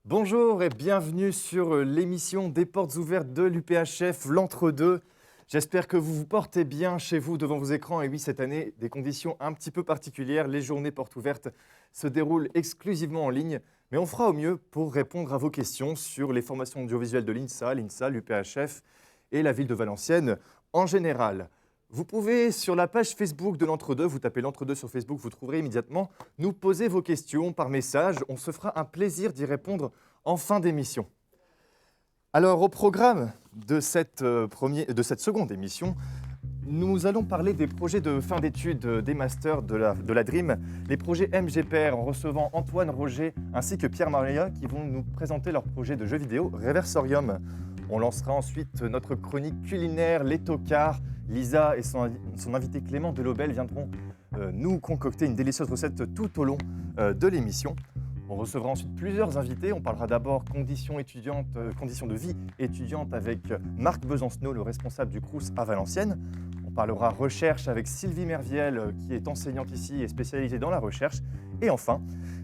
Bonjour et bienvenue sur l'émission des portes ouvertes de l'UPHF, l'entre-deux. J'espère que vous vous portez bien chez vous devant vos écrans. Et oui, cette année, des conditions un petit peu particulières. Les journées portes ouvertes se déroulent exclusivement en ligne. Mais on fera au mieux pour répondre à vos questions sur les formations audiovisuelles de l'INSA, l'UPHF et la ville de Valenciennes en général. Vous pouvez, sur la page Facebook de l'Entre-deux, vous tapez l'Entre-deux sur Facebook, vous trouverez immédiatement, nous poser vos questions par message. On se fera un plaisir d'y répondre en fin d'émission. Alors, au programme de cette seconde émission, nous allons parler des projets de fin d'études des masters de la DREAM, les projets MGPR, en recevant Antoine Roger ainsi que Pierre Maria qui vont nous présenter leur projet de jeu vidéo Reversorium. On lancera ensuite notre chronique culinaire, les tocards. Lisa et son invité Clément Delobel viendront nous concocter une délicieuse recette tout au long de l'émission. On recevra ensuite plusieurs invités. On parlera d'abord conditions de vie étudiante avec Marc Besancenot, le responsable du Crous à Valenciennes. On parlera recherche avec Sylvie Merviel, qui est enseignante ici et spécialisée dans la recherche. Et enfin,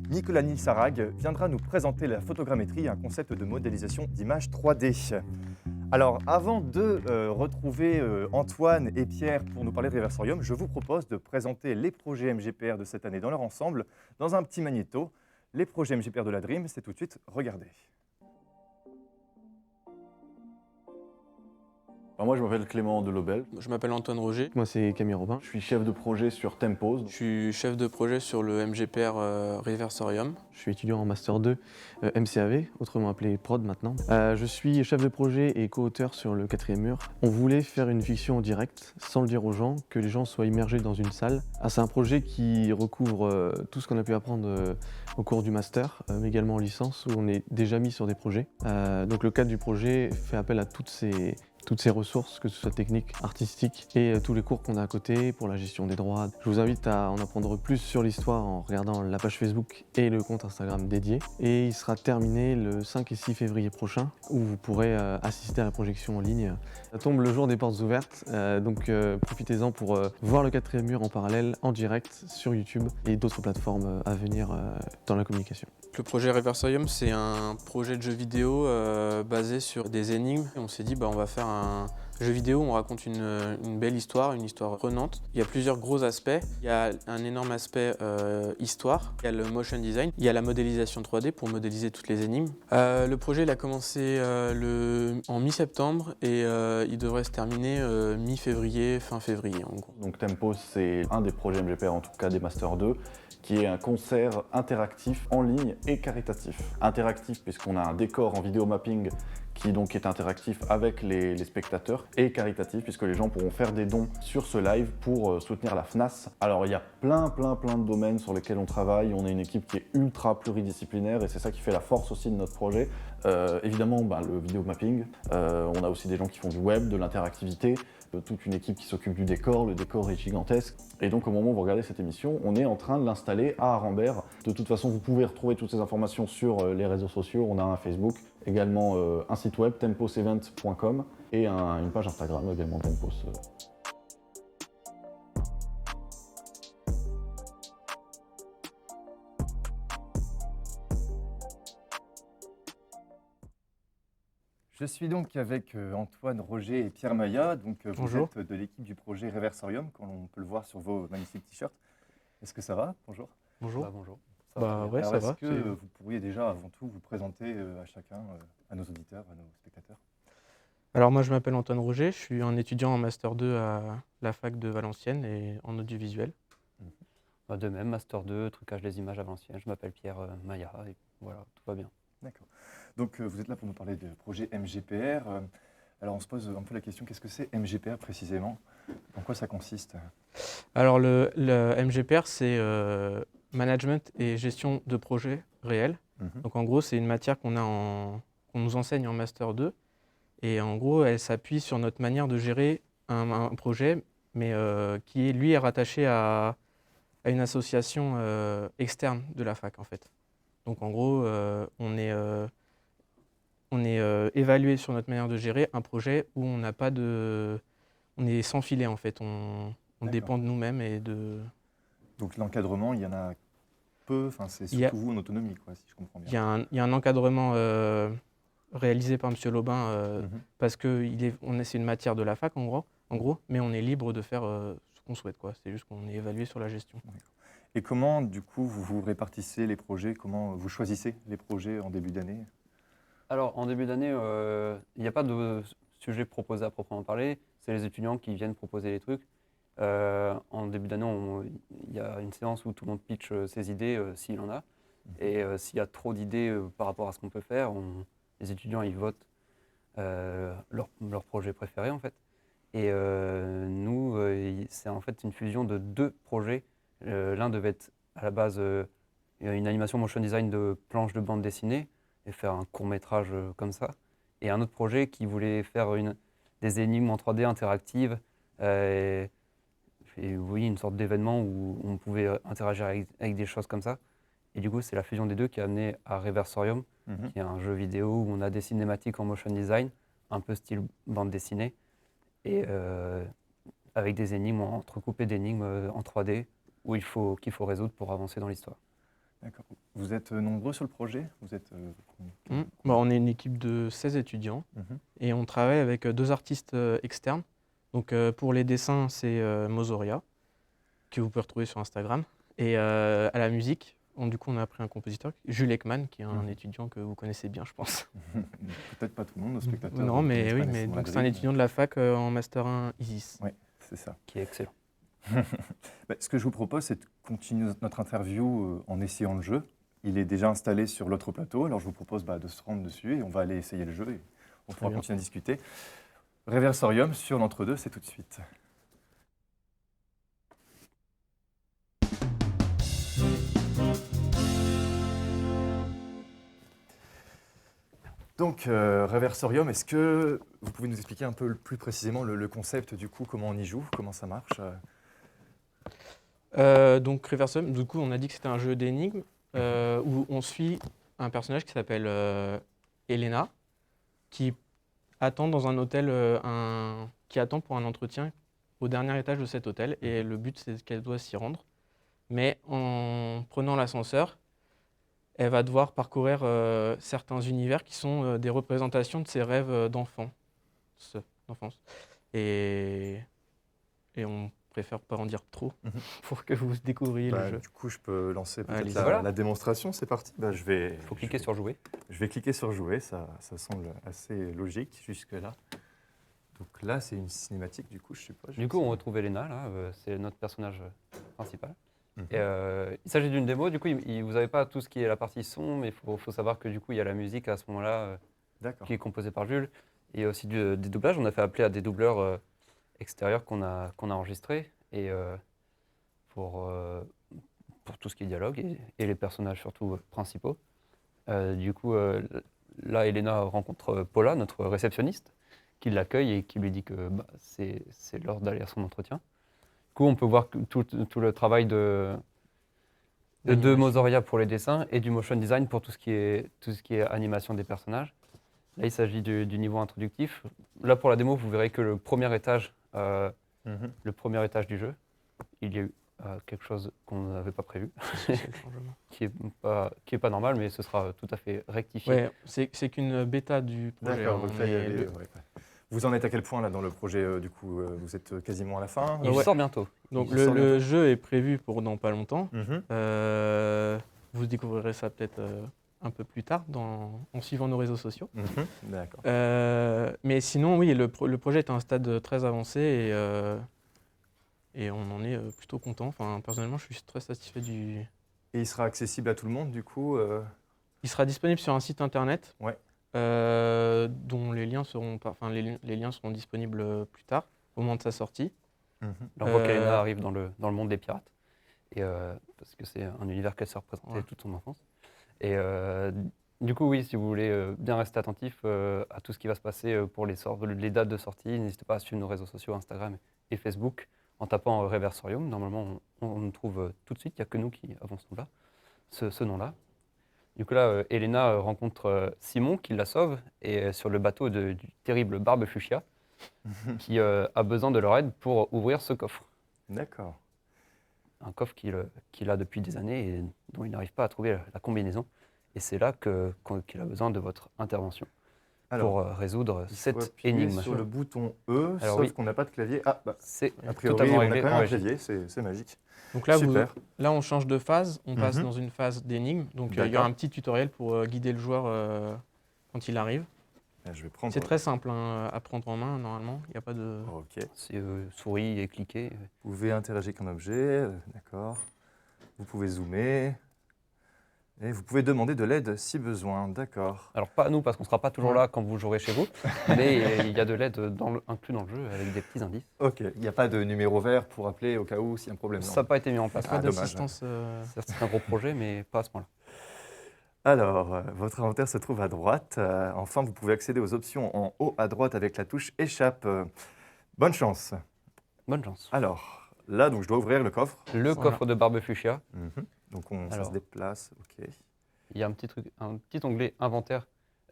Nicolas Nilsarag viendra nous présenter la photogrammétrie, un concept de modélisation d'images 3D. Alors, avant de retrouver Antoine et Pierre pour nous parler de Reversorium, je vous propose de présenter les projets MGPR de cette année dans leur ensemble, dans un petit magnéto. Les projets MGPR de la DREAM, c'est tout de suite, regardez. Alors moi, je m'appelle Clément Delobel. Je m'appelle Antoine Roger. Moi, c'est Camille Robin. Je suis chef de projet sur Tempos. Je suis chef de projet sur le MGPR Reversorium. Je suis étudiant en Master 2 MCAV, autrement appelé Prod maintenant. Je suis chef de projet et co-auteur sur le 4e mur. On voulait faire une fiction en direct, sans le dire aux gens, que les gens soient immergés dans une salle. C'est un projet qui recouvre tout ce qu'on a pu apprendre au cours du Master, mais également en licence, où on est déjà mis sur des projets. Donc le cadre du projet fait appel à toutes ces ressources, que ce soit techniques, artistiques et tous les cours qu'on a à côté pour la gestion des droits. Je vous invite à en apprendre plus sur l'histoire en regardant la page Facebook et le compte Instagram dédié. Et il sera terminé le 5 et 6 février prochain où vous pourrez assister à la projection en ligne. Ça tombe le jour des portes ouvertes, donc profitez-en pour voir le 4e mur en parallèle, en direct, sur YouTube et d'autres plateformes à venir dans la communication. Le projet Reversorium, c'est un projet de jeu vidéo basé sur des énigmes. On s'est dit, on va faire un jeu vidéo où on raconte une belle histoire, une histoire prenante. Il y a plusieurs gros aspects. Il y a un énorme aspect histoire, il y a le motion design, il y a la modélisation 3D pour modéliser toutes les énigmes. Le projet il a commencé en mi-septembre et il devrait se terminer mi-février, fin février en gros. Donc Tempos, c'est un des projets MGPR, en tout cas des Master 2, qui est un concert interactif en ligne et caritatif. Interactif puisqu'on a un décor en vidéo mapping qui donc est interactif avec les spectateurs, et caritatif puisque les gens pourront faire des dons sur ce live pour soutenir la FNAS. Alors il y a plein de domaines sur lesquels on travaille, on est une équipe qui est ultra pluridisciplinaire et c'est ça qui fait la force aussi de notre projet. Évidemment le vidéo mapping, on a aussi des gens qui font du web, de l'interactivité, toute une équipe qui s'occupe du décor, le décor est gigantesque. Et donc au moment où vous regardez cette émission, on est en train de l'installer à Arambert. De toute façon, vous pouvez retrouver toutes ces informations sur les réseaux sociaux, on a un Facebook, également un site web, temposevent.com, et une page Instagram également, Tempos. Je suis donc avec Antoine Roger et Pierre Maillat. Donc, vous Bonjour. êtes de l'équipe du projet Reversorium, comme on peut le voir sur vos magnifiques t-shirts. Est-ce que ça va? Bonjour. Bonjour. Bonjour. Ouais, Alors, ça est-ce va. que vous pourriez déjà, avant tout, vous présenter à chacun, à nos auditeurs, à nos spectateurs? Alors moi je m'appelle Antoine Roger, je suis un étudiant en Master 2 à la fac de Valenciennes et en audiovisuel. De même, Master 2, trucage des images à Valenciennes. Je m'appelle Pierre Maillat et voilà, tout va bien. D'accord. Donc, vous êtes là pour nous parler du projet MGPR. Alors, on se pose un peu la question, qu'est-ce que c'est MGPR précisément? En quoi ça consiste? Alors le MGPR c'est management et gestion de projets réels. Donc en gros c'est une matière qu'on nous enseigne en Master 2 et en gros elle s'appuie sur notre manière de gérer un projet mais qui est rattaché à une association externe de la fac en fait. Donc en gros on est évalué sur notre manière de gérer un projet où on n'a pas de... On est sans filet en fait, on dépend de nous-mêmes et de... Donc, l'encadrement, il y en a peu, enfin, c'est Il y a- surtout vous en autonomie, quoi, si je comprends Il y bien. a un encadrement réalisé par M. Lobin Mhm. parce que c'est une matière de la fac en gros, mais on est libre de faire ce qu'on souhaite, quoi. C'est juste qu'on est évalué sur la gestion. Et comment, du coup, vous répartissez les projets? Comment vous choisissez les projets en début d'année? Alors, en début d'année, il n'y a pas de sujet proposé à proprement parler. C'est les étudiants qui viennent proposer les trucs. En début d'année, il y a une séance où tout le monde pitch ses idées, s'il en a. Et s'il y a trop d'idées par rapport à ce qu'on peut faire, les étudiants ils votent leur projet préféré, en fait. Et nous, c'est en fait une fusion de 2 projets. L'un devait être à la base une animation motion design de planches de bande dessinée et faire un court métrage comme ça. Et un autre projet qui voulait faire des énigmes en 3D interactives. Et oui, une sorte d'événement où on pouvait interagir avec des choses comme ça. Et du coup, c'est la fusion des deux qui a amené à Reversorium, Mhm. qui est un jeu vidéo où on a des cinématiques en motion design, un peu style bande dessinée, et avec des énigmes entrecoupées d'énigmes en 3D qu'il faut résoudre pour avancer dans l'histoire. D'accord. Vous êtes nombreux sur le projet? Vous êtes, On est une équipe de 16 étudiants Mhm. et on travaille avec 2 artistes externes. Donc pour les dessins, c'est Mozoria, que vous pouvez retrouver sur Instagram. Et à la musique, du coup, on a pris un compositeur, Jules Ekman, qui est un étudiant que vous connaissez bien, je pense. Peut-être pas tout le monde, nos spectateurs. Non, mais connaissent oui, pas mais nécessairement donc la c'est un grille, étudiant de la fac en Master 1 ISIS. Oui, c'est ça. Qui est excellent. Ce que je vous propose, c'est de continuer notre interview en essayant le jeu. Il est déjà installé sur l'autre plateau, alors je vous propose de se rendre dessus et on va aller essayer le jeu et on pourra bien. continuer à discuter. Reversorium sur l'entre-deux, c'est tout de suite. Donc, Reversorium, est-ce que vous pouvez nous expliquer un peu plus précisément le concept du coup, comment on y joue, comment ça marche? Donc Reversum, du coup, on a dit que c'était un jeu d'énigmes où on suit un personnage qui s'appelle Elena, qui attend dans un hôtel, qui attend pour un entretien au dernier étage de cet hôtel. Et le but, c'est qu'elle doit s'y rendre. Mais en prenant l'ascenseur, elle va devoir parcourir certains univers qui sont des représentations de ses rêves d'enfance. Et on préfère pas en dire trop pour que vous découvriez le jeu. Du coup, je peux lancer peut-être Allez-y. la démonstration, c'est parti. Il faut cliquer sur jouer. Je vais cliquer sur jouer, ça semble assez logique jusque-là. Donc là, c'est une cinématique, du coup, je suppose. Du coup, on retrouve Elena, là, c'est notre personnage principal. Il s'agit d'une démo, du coup, vous n'avez pas tout ce qui est la partie son, mais il faut savoir que du coup, il y a la musique à ce moment-là D'accord. qui est composée par Jules. Et il y a aussi des doublages, on a fait appeler à des doubleurs extérieurs qu'on a enregistrés et pour tout ce qui est dialogue et les personnages surtout principaux. Du coup, là, Elena rencontre Paula, notre réceptionniste, qui l'accueille et qui lui dit que c'est l'heure d'aller à son entretien. Du coup, on peut voir que tout le travail de Mozoria pour les dessins et du motion design pour tout ce qui est animation des personnages. Là, il s'agit du niveau introductif. Là, pour la démo, vous verrez que le premier étage du jeu, il y a eu quelque chose qu'on n'avait pas prévu, qui est pas normal, mais ce sera tout à fait rectifié. Ouais, c'est qu'une bêta du projet. D'accord, hein, donc là, il y mais avait, ouais. Vous en êtes à quel point là dans le projet du coup vous êtes quasiment à la fin? Il sort bientôt. Donc Il sort le bientôt. jeu est prévu pour dans pas longtemps. Mhm. Vous découvrirez ça peut-être un peu plus tard en suivant nos réseaux sociaux. Mhm. D'accord. Mais sinon, oui, le projet est à un stade très avancé et on en est plutôt content. Enfin, personnellement, je suis très satisfait du... Et il sera accessible à tout le monde du coup Il sera disponible sur un site internet Ouais. dont les liens seront, les liens seront disponibles plus tard, au moment de sa sortie. Mhm. Là, on voit qu'Elena arrive dans le monde des pirates, et, parce que c'est un univers qu'elle s'est représenté toute son enfance. Et du coup, oui, si vous voulez bien rester attentif à tout ce qui va se passer pour les dates de sortie, n'hésitez pas à suivre nos réseaux sociaux, Instagram et Facebook, en tapant Reversorium. Normalement, on nous trouve tout de suite, il n'y a que nous qui avons ce nom-là. Du coup, là, Elena rencontre Simon qui la sauve, et sur le bateau du terrible Barbe Fuchsia, qui a besoin de leur aide pour ouvrir ce coffre. D'accord. un coffre qu'il a depuis des années et dont il n'arrive pas à trouver la combinaison. Et c'est là qu'il a besoin de votre intervention Alors, pour résoudre il faut cette appuyer énigme. sur le bouton E, Alors sauf oui. qu'on n'a pas de clavier. Ah, bah, C'est a priori, totalement on a réglé quand même en un régie. clavier, c'est magique. Donc là, Super. là, on change de phase, on passe Mhm. dans une phase d'énigme. Donc il y D'accord. aura un petit tutoriel pour guider le joueur quand il arrive. Je vais prendre. C'est très simple à prendre en main, normalement. Il n'y a pas de... Ok. C'est souris et cliquer. Vous pouvez interagir avec un objet, d'accord. Vous pouvez zoomer. Et vous pouvez demander de l'aide si besoin, d'accord. Alors pas à nous parce qu'on ne sera pas toujours Ouais. là quand vous jouerez chez vous, mais il y a de l'aide inclus dans le jeu avec des petits indices. Ok, il n'y a pas de numéro vert pour appeler au cas où s'il y a un problème. non. Ça n'a pas été mis en place. Pas Ah, dommage. d'assistance... C'est un gros projet, mais pas à ce point-là. Alors, votre inventaire se trouve à droite. Enfin, vous pouvez accéder aux options en haut à droite avec la touche échappe. Bonne chance. Bonne chance. Alors, là, donc, je dois ouvrir le coffre. Le Voilà. coffre de Barbe Fuchsia. Donc, ça Alors. se déplace. Ok. Il y a un petit onglet inventaire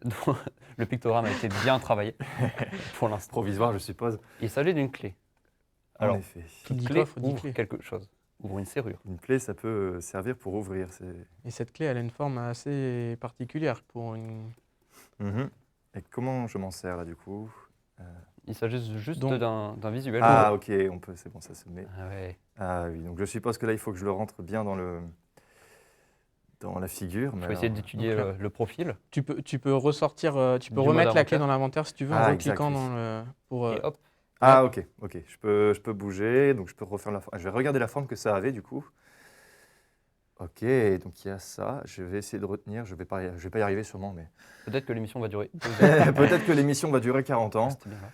dont le pictogramme a été bien travaillé pour l'instant. Provisoire, je suppose. Il s'agit d'une clé. En Alors, effet. Qui dit clé coffre, dit ouvre clé. quelque chose, ouvre une serrure. Une clé, ça peut servir pour ouvrir. Et cette clé, elle a une forme assez particulière pour une... Et comment je m'en sers là, du coup? Il s'agit juste Donc- d'un visuel. Ah, ok, on peut. C'est bon, ça se met. Ah ouais. Ah oui, donc je suppose que là, il faut que je le rentre bien dans la figure. Il mais faut essayer alors, d'étudier donc là- le profil. Tu peux ressortir, tu peux Du remettre mode la clé inventaire. dans l'inventaire si tu veux, Ah, en exact, recliquant oui. dans le... Pour, Et hop, Ah, ok. Je peux bouger, donc je peux refaire la forme. Je vais regarder la forme que ça avait, du coup. Ok, donc il y a ça. Je vais essayer de retenir. Je vais pas y arriver sûrement, mais peut-être que l'émission va durer 2 heures. peut-être que l'émission va durer 40 ans. C'était bien là.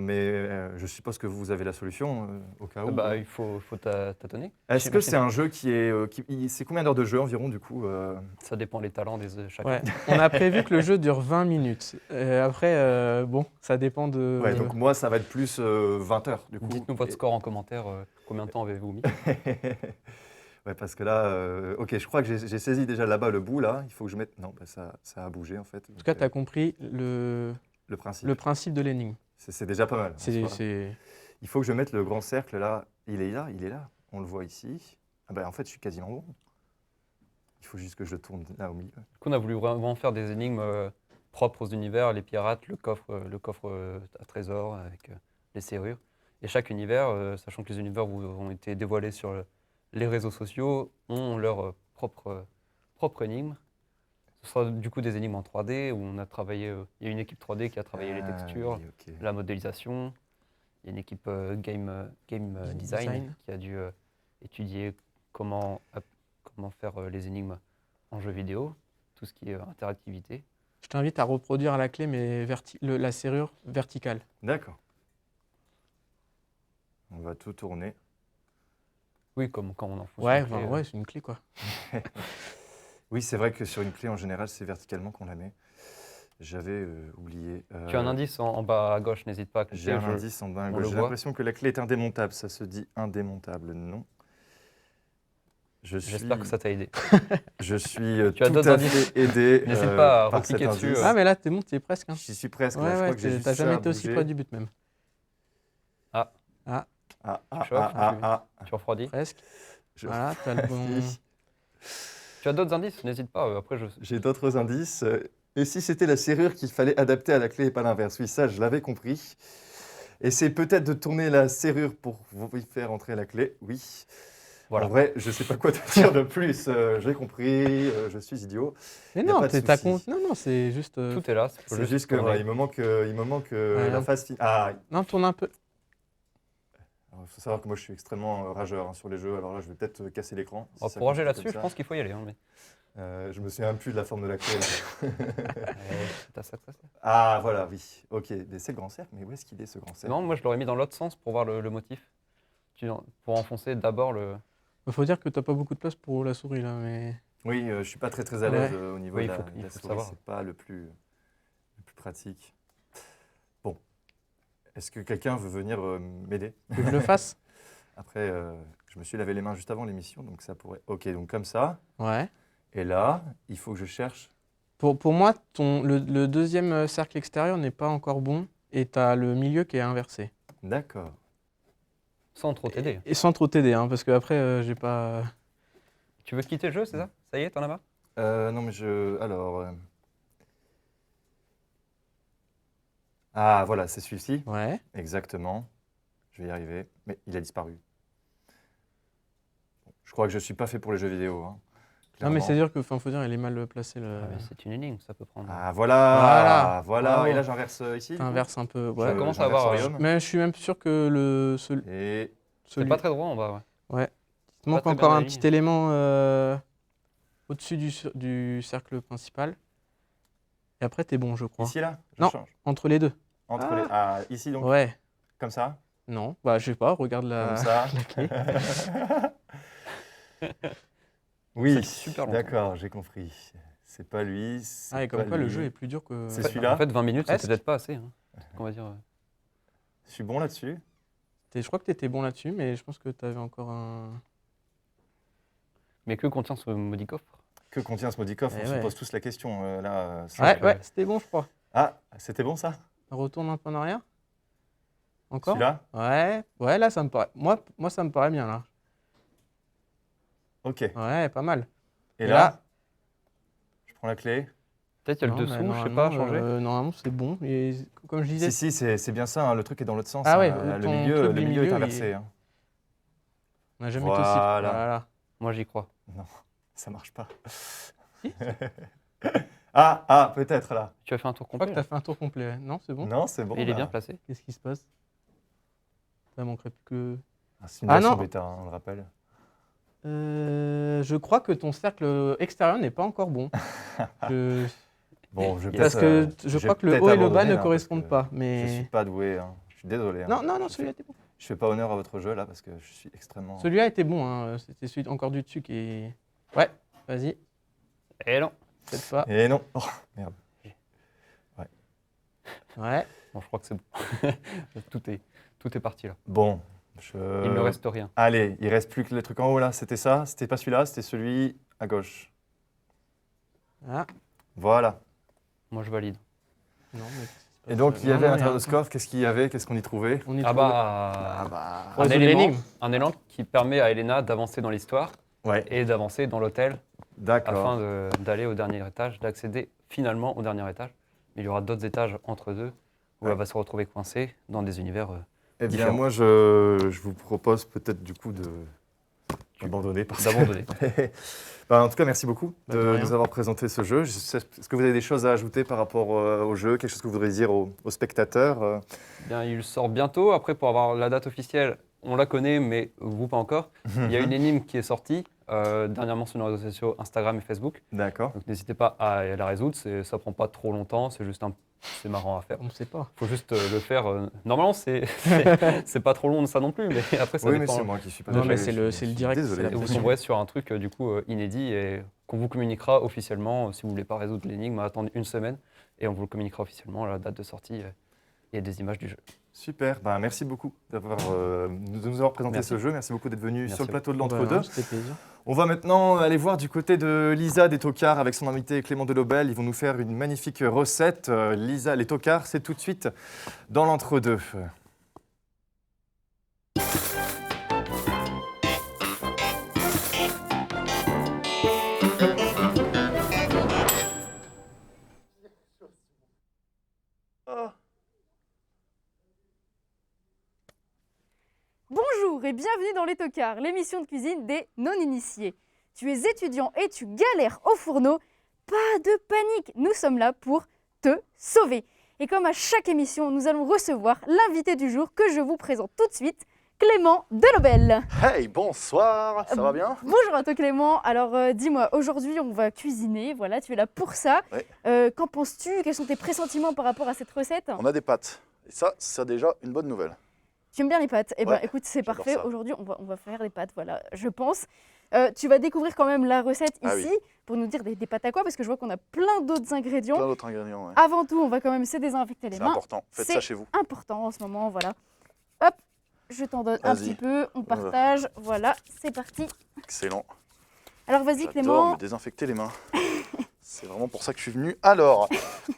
Mais je suppose que vous avez la solution au cas où. Bah, il faut tâtonner. Est-ce que j'imagine. c'est un jeu qui est... c'est combien d'heures de jeu environ, du coup Ça dépend des talents de chacun. Ouais. On a prévu que le jeu dure 20 minutes. Après, bon, ça dépend de... Ouais, donc moi, ça va être plus 20 heures, du coup. Dites-nous votre Et- score en commentaire. Combien de temps avez-vous mis? Ouais, parce que là, ok, je crois que j'ai saisi déjà là-bas le bout, là. Il faut que je mette... Non, bah, ça a bougé, en fait. En tout cas, tu as compris le principe. le principe de l'énigme. C'est déjà pas mal. en soi. C'est... Il faut que je mette le grand cercle, là. Il est là. On le voit ici. Ah bah, en fait, je suis quasiment bon. Il faut juste que je tourne là au milieu. Du coup, on a voulu vraiment faire des énigmes propres aux univers, les pirates, le coffre à trésor avec les serrures. Et chaque univers, sachant que les univers ont été dévoilés sur les réseaux sociaux, ont leur propre énigme. Ce sera du coup des énigmes en 3D où on a travaillé. Il y a une équipe 3D qui a travaillé les textures, Oui, ok. la modélisation. Il y a une équipe game design Design. qui a dû étudier comment faire les énigmes en jeu vidéo, tout ce qui est interactivité. Je t'invite à reproduire la clé, mais la serrure verticale. D'accord. On va tout tourner. Oui, comme quand on enfonce Ouais, une clé, ouais, c'est une clé, quoi. Oui, c'est vrai que sur une clé, en général, c'est verticalement qu'on la met. J'avais oublié. Tu as un indice en bas à gauche, n'hésite pas à cliquer. J'ai un indice en bas à on gauche. le J'ai voit. l'impression que la clé est indémontable. Ça se dit indémontable, non? J'espère que ça t'a aidé. Je suis Tu as tout d'autres à indices fait aidé N'hésite pas à par cet recliquer dessus, indice. Ah, mais là, t'es bon, t'es presque. Hein. J'y suis presque. là. Ouais, Je crois ouais, que j'ai juste t'as ça jamais à été aussi bouger. près du but, même. Ah, chauffes, Tu refroidis. Presque. Je- Voilà, t'as le bon... Tu as d'autres indices, n'hésite pas. Après, J'ai d'autres indices. Et si c'était la serrure qu'il fallait adapter à la clé et pas l'inverse? Oui, ça, je l'avais compris. Et c'est peut-être de tourner la serrure pour vous faire entrer la clé. Oui. Voilà. En vrai, je ne sais pas quoi te dire de plus. J'ai compris, je suis idiot. Mais Y a non, pas de t'as souci. Non, c'est juste... tout est là. C'est juste que voilà, il me manque Ouais, la non. phase finale. Ah, Non, tourne un peu. il faut savoir que moi, je suis extrêmement rageur sur les jeux. Alors là, je vais peut-être casser l'écran. si ça Pour rager continue là-dessus, comme je ça. pense qu'il faut y aller. Hein, mais... Je me souviens plus de la forme de la clé. là. c'est à ça que ça sert. Ah, voilà, oui. Ok, mais c'est le grand cercle. Mais où est-ce qu'il est, ce grand cercle? Non, moi je l'aurais mis dans l'autre sens pour voir le motif. Pour enfoncer d'abord le. Il faut dire que t'as pas beaucoup de place pour la souris, là, mais... Oui, je suis pas très à l'aise au niveau Oui, de il faut- de il la faut souris. savoir. C'est pas le plus pratique. Bon. Est-ce que quelqu'un veut venir m'aider? Que je le fasse? Après, je me suis lavé les mains juste avant l'émission, donc ça pourrait... Ok, donc comme ça. Ouais. Et là, il faut que je cherche... Pour moi, le deuxième cercle extérieur n'est pas encore bon et tu as le milieu qui est inversé. D'accord. Sans trop t'aider. Et sans trop t'aider, hein, parce qu'après, j'ai pas. Tu veux quitter le jeu, c'est ça? Ça y est, t'en as marre? Non, mais alors. Ah, voilà, c'est celui-ci. Ouais. Exactement. Je vais y arriver. Mais il a disparu. Je crois que je ne suis pas fait pour les jeux vidéo. Hein, Non, mais clairement. c'est sûr que, faut dire, il est mal placé. Ah, mais c'est une énigme, ça peut prendre. Ah, voilà. Voilà. Et là, j'inverse ici. du coup. T'inverses un peu. Je- Ouais. commence à j'inverse avoir, Orium. Mais je suis même sûr que Et C'est celui. pas très droit en bas, ouais. Ouais. Il te manque très encore bien un la petit ligne. élément au-dessus du cercle principal. Et après, t'es bon, je crois. ici, là, je Non. change. Entre les deux. Entre les... Ah, ici, donc, Ouais. comme ça. Non. Bah, je sais pas, regarde la. Comme ça. la clé. Oui, C'est super longtemps. d'accord, j'ai compris. C'est pas lui. Ah, et comme quoi, le jeu est plus dur que. C'est celui-là. En fait, 20 minutes, c'est Presque. peut-être pas assez. Hein. On va dire. Je suis bon là-dessus. Je crois que t'étais bon là-dessus, mais je pense que t'avais encore un. Mais que contient ce maudit coffre? Que contient ce maudit coffre? Eh On se ouais. pose tous la question. Là, Ouais, c'était bon, je crois. Ah, c'était bon ça? Retourne un peu en arrière. Encore? Celui-là? Ouais, là, ça me paraît. Moi, ça me paraît bien, là. Ok. Ouais, pas mal. Et Et là, là je prends la clé. Peut-être il y a Non, le mais dessous, je sais pas, normalement, changer. Normalement, c'est bon. Et comme je disais, Si, c'est bien ça, hein, le truc est dans l'autre sens. Ah ouais, hein, le ton milieu, truc le du milieu est milieu, inversé. hein. on n'a jamais été aussi. Voilà. Voilà. Moi, j'y crois. Non, ça marche pas. Si. Peut-être là. Tu as fait un tour Je crois complet. que tu as fait un tour complet. Ouais. Non, c'est bon. Non, c'est bon. Et il est là. bien placé. Qu'est-ce qui se passe? Ça manquerait plus que. C'est une Ah version non. bêta, hein, on le rappelle. Je crois que ton cercle extérieur n'est pas encore bon. Je- Bon, je vais Parce peut-être, que je vais crois que le peut-être haut et le bas abandonner, ne là, correspondent parce pas. que Je Mais suis pas doué. hein. Je suis désolé. hein. non, Je celui-là fais- était bon. Je fais pas honneur à votre jeu là parce que je suis extrêmement. Celui-là était bon. Hein. C'était celui encore du dessus qui. Ouais, vas-y. Et non. Peut-être pas. Et non. Oh, merde. Ouais. Bon, je crois que c'est bon. tout est parti là. Bon. Il ne reste rien. Allez, il reste plus que le truc en haut là. C'était ça. C'était pas celui-là. C'était celui à gauche. Ah. Voilà. Moi, je valide. Non, mais Et donc il y Non, avait à non, l'intérieur de rien. ce coffre. Qu'est-ce qu'il y avait? Qu'est-ce qu'on y trouvait? On y Ah trouve- bah, un Résoudre élément, l'énigme. un élément qui permet à Elena d'avancer dans l'histoire Ouais. et d'avancer dans l'hôtel D'accord. afin d'aller au dernier étage, d'accéder finalement au dernier étage. Mais il y aura d'autres étages entre deux où Ouais. elle va se retrouver coincée dans des univers. Eh bien, différent. moi, je vous propose peut-être du coup d'abandonner. parce que- D'abandonner. Bah, en tout cas, merci beaucoup Bah, de de rien. nous avoir présenté ce jeu. Est-ce que vous avez des choses à ajouter par rapport au jeu? Quelque chose que vous voudriez dire aux spectateurs? Bien, il sort bientôt. Après, pour avoir la date officielle, on la connaît, mais vous pas encore. Il y a une énigme qui est sortie dernièrement sur nos réseaux sociaux Instagram et Facebook. D'accord. Donc n'hésitez pas à la résoudre. Ça prend pas trop longtemps. C'est marrant à faire. On ne sait pas. Faut juste le faire. Normalement, c'est pas trop long de ça non plus, mais après ça Oui, mais dépend. c'est moi qui suis pas Non, d'accord. mais c'est le direct, Désolé. c'est la Et vous pression. tomberez sur un truc du coup inédit et qu'on vous communiquera officiellement. Si vous voulez pas résoudre l'énigme, attendre une semaine et on vous le communiquera officiellement à la date de sortie et des images du jeu. Super. Bah, merci beaucoup de nous avoir présenté Merci. ce jeu. Merci beaucoup d'être venu Merci sur le plateau de Bah, l'Entre-deux. C'était plaisir. On va maintenant aller voir du côté de Lisa des Tocards avec son invité Clément Delobel. Ils vont nous faire une magnifique recette. Lisa, les Tocards, c'est tout de suite dans l'Entre-deux. Bonjour et bienvenue dans Les Tocards, l'émission de cuisine des non-initiés. Tu es étudiant et tu galères au fourneau. Pas de panique, nous sommes là pour te sauver. Et comme à chaque émission, nous allons recevoir l'invité du jour que je vous présente tout de suite, Clément Delobel. Hey, bonsoir, ça va bien? Bonjour à toi Clément. Alors dis-moi, aujourd'hui on va cuisiner, voilà, tu es là pour ça. Ouais. Qu'en penses-tu? Quels sont tes pressentiments par rapport à cette recette? On a des pâtes. Et ça, c'est déjà une bonne nouvelle. Tu aimes bien les pâtes? Eh bien, Ouais, écoute, c'est j'adore parfait. ça. Aujourd'hui, on va faire des pâtes, voilà, je pense. Tu vas découvrir quand même la recette Ah ici oui. pour nous dire des pâtes à quoi, parce que je vois qu'on a plein d'autres ingrédients. Plein d'autres ingrédients, ouais. Avant tout, on va quand même se désinfecter les C'est mains. important. Faites c'est ça chez vous. Important en ce moment, voilà. Hop, je t'en donne un Vas-y. petit peu, on partage. Voilà, c'est parti. Excellent. Alors vas-y J'adore Clément. me désinfecter les mains. C'est vraiment pour ça que je suis venu. Alors,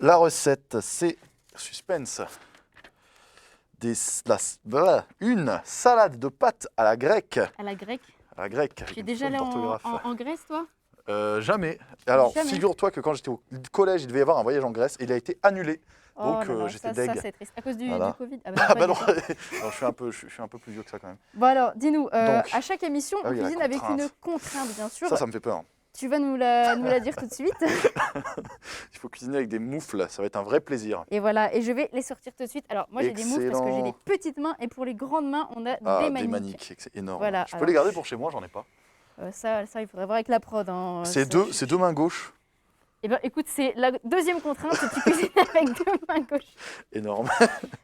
la recette, c'est suspense. une salade de pâtes à la grecque. À la grecque. À la grecque. Tu avec es une déjà faute allé d'orthographe. en Grèce, toi? Jamais. Alors, Jamais. figure-toi que quand j'étais au collège, il devait y avoir un voyage en Grèce et il a été annulé. Oh Donc, là là, j'étais ça, deg. c'est triste. À cause du Voilà. Covid? Ah pas bah du non, tout. non, je suis un peu plus vieux que ça quand même. Bon alors, dis-nous, Donc, à chaque émission, ah on oui, la cuisine avec contrainte. une contrainte, bien sûr. Ça me fait peur. Tu vas nous la dire tout de suite. Il faut cuisiner avec des moufles, ça va être un vrai plaisir. Et voilà, et je vais les sortir tout de suite. Alors, moi, j'ai des moufles parce que j'ai des Excellent. petites mains, et pour les grandes mains, on a Ah, des des maniques. maniques, c'est énorme. Voilà, Je peux alors- les garder pour chez moi, j'en ai pas. Ça, il faudrait voir avec la prod. Hein. C'est deux mains gauches. Eh bien, écoute, c'est la deuxième contrainte, c'est que tu cuisines avec deux mains gauches. Énorme.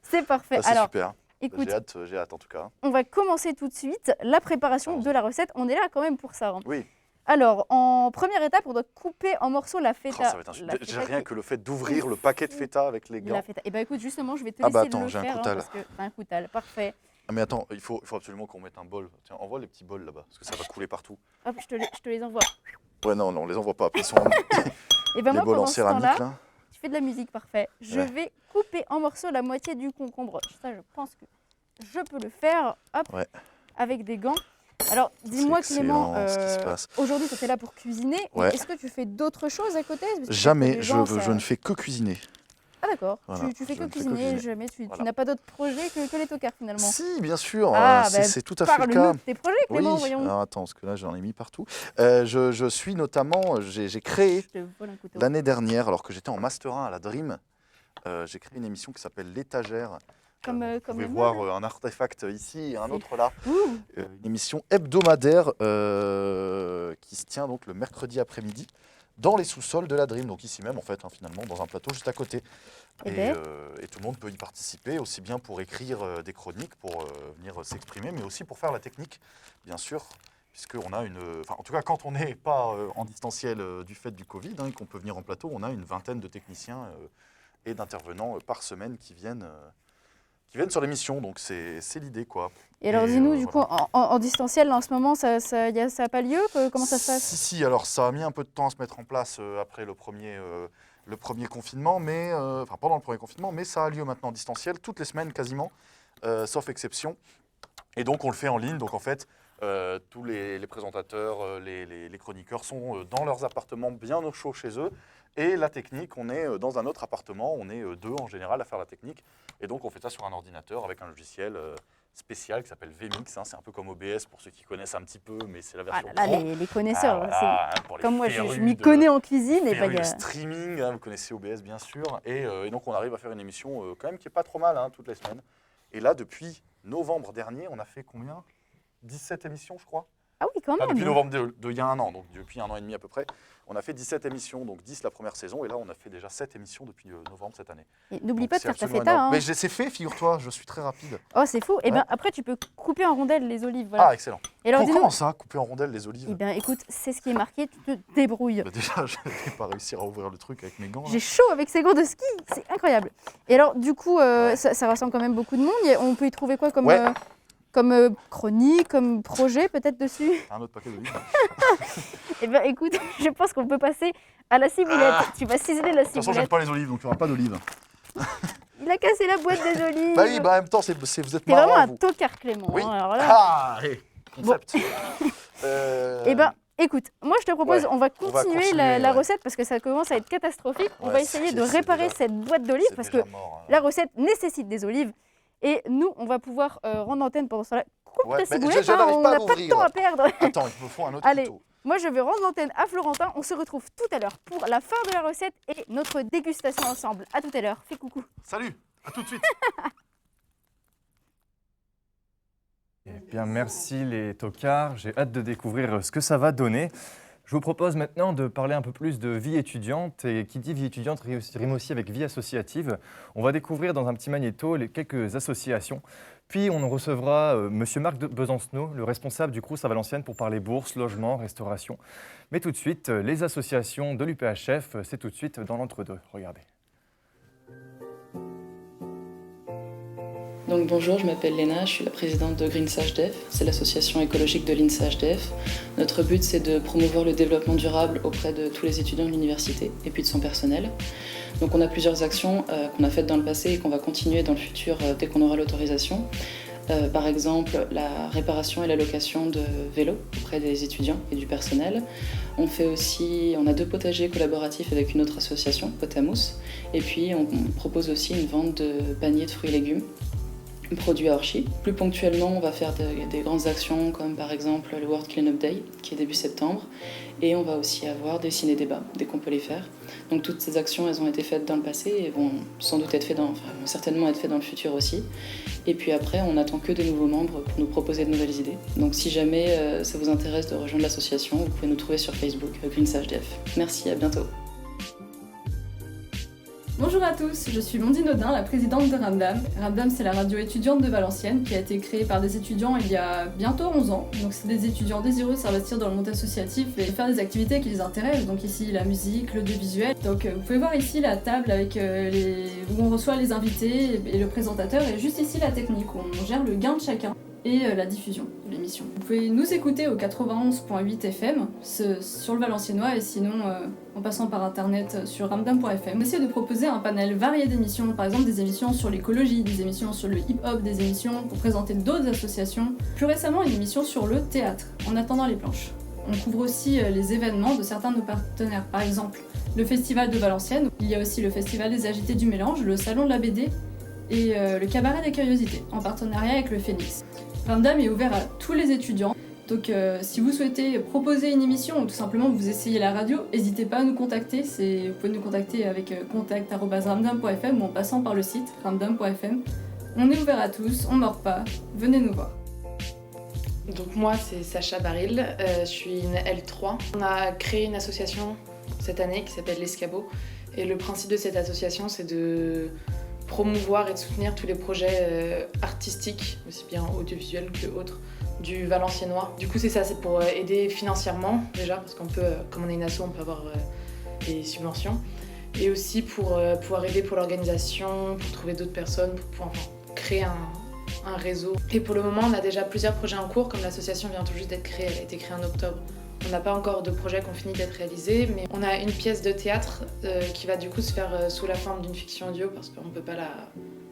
C'est parfait. Ah, c'est Alors, super. écoute, J'ai hâte en tout cas. on va commencer tout de suite la préparation de la recette. On est là quand même pour ça. Hein. Oui. Alors, en première étape, on doit couper en morceaux la Oh, feta. ça va être La J'ai feta rien qui- que le fait d'ouvrir le paquet de feta avec les gants. La feta. Eh bien, écoute, justement, je vais te Ah laisser bah attends, le j'ai un faire. coutal. Parce que t'as un coutal, parfait. Ah mais attends, il faut absolument qu'on mette un bol. Tiens, envoie les petits bols là-bas, parce que ça va couler partout. Hop, je te les envoie. Ouais, non, on les envoie pas. Ils sont Et bien, les moi, bols en pendant ce céramique temps-là, là. tu fais de la musique, parfait. Je Ouais. vais couper en morceaux la moitié du concombre. Ça, je pense que je peux le faire. Hop, Ouais. avec des gants. Alors, dis-moi, C'est Clément, excellent, ce qui se passe. aujourd'hui, tu étais là pour cuisiner. mais Ouais. Est-ce que tu fais d'autres choses à côté? Parce que peut-être que Jamais, les gens, je ne fais que cuisiner. Ah d'accord, Voilà, tu fais je que ne fais que cuisiner, cuisiner. jamais tu Voilà. n'as pas d'autres projets que les tocards finalement. Si, bien sûr, Ah, c'est bah, c'est tout à fait le Parle-nous cas. de tes projets, Clément, Oui, voyons. alors attends, parce que là j'en ai mis partout. Je suis notamment, j'ai créé Je te vole un couteau. l'année dernière, alors que j'étais en Master 1 à la Dream, j'ai créé une émission qui s'appelle L'étagère. Comme Vous comme pouvez le voir meuble. un artefact ici et un C'est autre là. Ouh, Une émission hebdomadaire qui se tient donc le mercredi après-midi dans les sous-sols de la Dream, donc ici même en fait, hein, finalement, dans un plateau juste à côté. Eh Et, ben. et tout le monde peut y participer, aussi bien pour écrire des chroniques, pour venir s'exprimer, mais aussi pour faire la technique, bien sûr, puisqu'on a enfin, en tout cas, quand on n'est pas en distanciel du fait du Covid, hein, et qu'on peut venir en plateau, on a une vingtaine de techniciens et d'intervenants par semaine qui viennent sur l'émission, donc c'est l'idée, quoi. Et alors Et, dis-nous, du voilà. coup, en distanciel, là, en ce moment, ça a pas lieu? Comment ça se passe? Si, alors ça a mis un peu de temps à se mettre en place après le premier confinement, mais enfin pendant le premier confinement, mais ça a lieu maintenant en distanciel toutes les semaines quasiment, sauf exception. Et donc on le fait en ligne. Donc en fait, tous les présentateurs, les chroniqueurs sont dans leurs appartements bien au chaud chez eux. Et la technique, on est dans un autre appartement, on est deux en général à faire la technique. Et donc on fait ça sur un ordinateur avec un logiciel spécial qui s'appelle VMix. Hein. C'est un peu comme OBS pour ceux qui connaissent un petit peu, mais c'est la Ah version là là, pro. les connaisseurs, Ah, c'est- voilà, hein, pour les comme moi, je férus m'y de- connais en cuisine. Et férus bah, de streaming, hein, vous connaissez OBS bien sûr, et donc on arrive à faire une émission quand même qui est pas trop mal hein, toutes les semaines. Et là, depuis novembre dernier, on a fait combien? 17 émissions, je crois. ah oui, quand Enfin, même. depuis novembre de il y a un an, donc depuis un an et demi à peu près. On a fait 17 émissions, donc 10 la première saison, et là on a fait déjà 7 émissions depuis novembre cette année. Et n'oublie Donc, pas de c'est faire ta absolument feta. énorme. Hein. Mais c'est fait, figure-toi, je suis très rapide. Oh, c'est fou. Et Ouais. bien après, tu peux couper en rondelles les olives. Voilà. Ah, excellent. Et alors dis-nous, Comment ça, couper en rondelles les olives? eh bien écoute, c'est ce qui est marqué, tu te débrouilles. Bah, déjà, je vais pas réussir à ouvrir le truc avec mes gants. là. J'ai chaud avec ces gants de ski, c'est incroyable. Et alors, du coup, Ouais. ça rassemble quand même beaucoup de monde. On peut y trouver quoi comme, Ouais. comme chronique, comme projet peut-être dessus? Un autre paquet d'olives. Eh bien, écoute, je pense qu'on peut passer à la ciboulette. Tu vas ciseler la De toute façon, j'aime ciboulette. pas les olives, donc il n'y aura pas d'olives. Il a cassé la boîte des olives. Bah oui, bah en même temps, vous êtes T'es vraiment marrant, un vous. tocard, Clément. Oui. Hein, alors là. Ah, allez, concept. Eh ben, écoute, moi je te propose, ouais, on va on va continuer continuer, la ouais. recette parce que ça commence à être catastrophique. On Ouais, va essayer de c'est réparer déjà- cette boîte d'olives c'est parce que déjà mort, hein. la recette nécessite des olives. Et nous, on va pouvoir rendre l'antenne pendant ce temps-là. Coupe Ouais, ta mais ciboulette, je hein, n'arrive on pas à n'a pas de l'ouvrir. temps à perdre. Attends, il me faut un autre Allez. couteau. Moi, je vais rendre l'antenne à Florentin. On se retrouve tout à l'heure pour la fin de la recette et notre dégustation ensemble. À tout à l'heure. Fais coucou. Salut, à tout de suite. Eh bien, merci les tocards. J'ai hâte de découvrir ce que ça va donner. Je vous propose maintenant de parler un peu plus de vie étudiante. Et qui dit vie étudiante rime aussi avec vie associative. On va découvrir dans un petit magnéto quelques associations. Puis on recevra Monsieur Marc de Besancenot, le responsable du Crous à Valenciennes, pour parler bourse, logement, restauration. Mais tout de suite, les associations de l'UPHF, c'est tout de suite dans l'entre-deux. Regardez. Donc bonjour, je m'appelle Léna, je suis la présidente de GreenSageDef, c'est l'association écologique de l'INSAGEDEF. Notre but c'est de promouvoir le développement durable auprès de tous les étudiants de l'université et puis de son personnel. Donc on a plusieurs actions qu'on a faites dans le passé et qu'on va continuer dans le futur dès qu'on aura l'autorisation. Par exemple, la réparation et la location de vélos auprès des étudiants et du personnel. On a 2 potagers collaboratifs avec une autre association, Pot à Mousse. Et puis on propose aussi une vente de paniers de fruits et légumes produits à Orchy. Plus ponctuellement, on va faire des grandes actions comme par exemple le World Cleanup Day qui est début septembre. Et on va aussi avoir des ciné-débats dès qu'on peut les faire. Donc toutes ces actions, elles ont été faites dans le passé et vont sans doute être faites vont certainement être faites dans le futur aussi. Et puis après, on n'attend que de nouveaux membres pour nous proposer de nouvelles idées. Donc si jamais ça vous intéresse de rejoindre l'association, vous pouvez nous trouver sur Facebook, GreenSageDef. Merci, à bientôt. Bonjour à tous, je suis Mondine Audin, la présidente de Ramdam. Ramdam, c'est la radio étudiante de Valenciennes qui a été créée par des étudiants il y a bientôt 11 ans. Donc c'est des étudiants désireux de s'investir dans le monde associatif et faire des activités qui les intéressent. Donc ici la musique, l'audiovisuel. Donc vous pouvez voir ici la table avec où on reçoit les invités et le présentateur, et juste ici la technique où on gère le gain de chacun et la diffusion de l'émission. Vous pouvez nous écouter au 91.8 FM sur le Valenciennois, et sinon en passant par internet sur ramdam.fm. On essaie de proposer un panel varié d'émissions, par exemple des émissions sur l'écologie, des émissions sur le hip-hop, des émissions pour présenter d'autres associations. Plus récemment, une émission sur le théâtre, En attendant les planches. On couvre aussi les événements de certains de nos partenaires, par exemple le Festival de Valenciennes. Il y a aussi le Festival des Agités du Mélange, le Salon de la BD et le Cabaret des Curiosités, en partenariat avec le Phénix. Ramdam est ouvert à tous les étudiants, donc si vous souhaitez proposer une émission ou tout simplement vous essayez la radio, n'hésitez pas à nous contacter. Vous pouvez nous contacter avec contact@ramdam.fm ou en passant par le site ramdam.fm. On est ouvert à tous, on mord pas, venez nous voir. Donc moi c'est Sacha Baril, je suis une L3. On a créé une association cette année qui s'appelle l'Escabeau, et le principe de cette association c'est de promouvoir et de soutenir tous les projets artistiques, aussi bien audiovisuels que autres, du Valenciennois. Du coup c'est ça, c'est pour aider financièrement déjà, parce qu'on peut, comme on est une asso, on peut avoir des subventions, et aussi pour pouvoir aider pour l'organisation, pour trouver d'autres personnes, pour pouvoir créer un réseau. Et pour le moment on a déjà plusieurs projets en cours, comme l'association vient tout juste d'être créée, elle a été créée en octobre. On n'a pas encore de projet qui ont fini d'être réalisés, mais on a une pièce de théâtre qui va du coup se faire sous la forme d'une fiction audio, parce qu'on ne peut pas la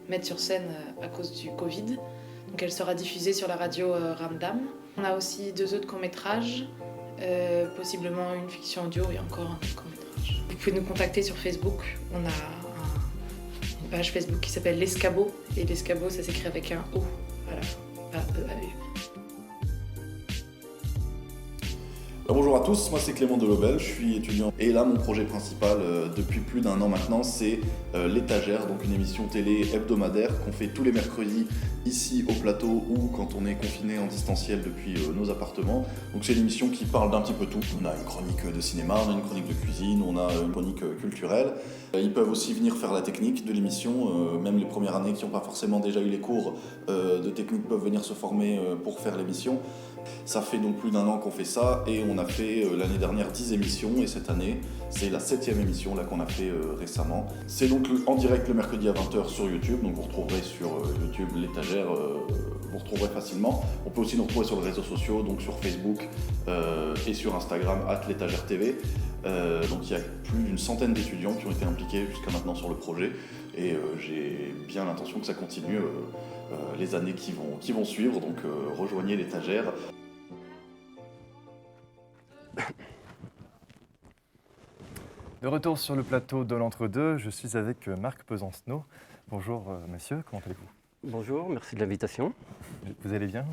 mettre sur scène à cause du Covid. Donc elle sera diffusée sur la radio Ramdam. On a aussi 2 autres courts-métrages, possiblement une fiction audio et encore un autre court-métrage. Vous pouvez nous contacter sur Facebook. On a une page Facebook qui s'appelle l'Escabeau, et l'Escabeau ça s'écrit avec un O à la fin, A-E-A-U. Bonjour à tous, moi c'est Clément Delobel, je suis étudiant et là mon projet principal depuis plus d'1 an maintenant c'est l'étagère, donc une émission télé hebdomadaire qu'on fait tous les mercredis ici au plateau ou quand on est confiné en distanciel depuis nos appartements. Donc c'est une émission qui parle d'un petit peu tout. On a une chronique de cinéma, on a une chronique de cuisine, on a une chronique culturelle. Ils peuvent aussi venir faire la technique de l'émission, même les premières années qui n'ont pas forcément déjà eu les cours de technique peuvent venir se former pour faire l'émission. Ça fait donc plus d'1 an qu'on fait ça et on a fait l'année dernière 10 émissions et cette année c'est la 7e émission là qu'on a fait récemment. C'est donc en direct le mercredi à 20h sur YouTube, donc vous retrouverez sur YouTube l'étagère, vous retrouverez facilement. On peut aussi nous retrouver sur les réseaux sociaux, donc sur Facebook et sur Instagram @l'étagère-tv. Donc il y a plus d'une centaine d'étudiants qui ont été impliqués jusqu'à maintenant sur le projet et j'ai bien l'intention que ça continue les années qui vont suivre, donc rejoignez l'étagère. De retour sur le plateau de l'Entre-deux, je suis avec Marc Pesancenot. Bonjour monsieur, comment allez-vous? Bonjour, merci de l'invitation. Vous allez bien?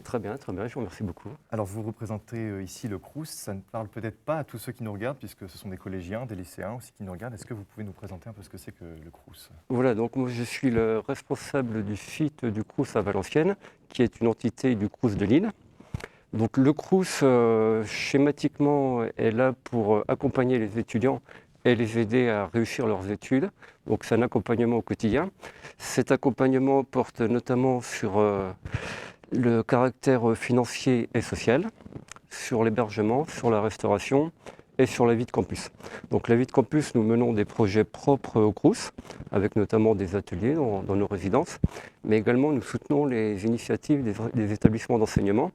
Très bien, je vous remercie beaucoup. Alors vous représentez ici le Crous, ça ne parle peut-être pas à tous ceux qui nous regardent, puisque ce sont des collégiens, des lycéens aussi qui nous regardent. Est-ce que vous pouvez nous présenter un peu ce que c'est que le Crous? Voilà, donc moi je suis le responsable du site du Crous à Valenciennes, qui est une entité du Crous de Lille. Donc le Crous, schématiquement, est là pour accompagner les étudiants et les aider à réussir leurs études. Donc c'est un accompagnement au quotidien. Cet accompagnement porte notamment sur le caractère financier et social, sur l'hébergement, sur la restauration et sur la vie de campus. Donc la vie de campus, nous menons des projets propres au Crous, avec notamment des ateliers dans nos résidences, mais également nous soutenons les initiatives des établissements d'enseignement.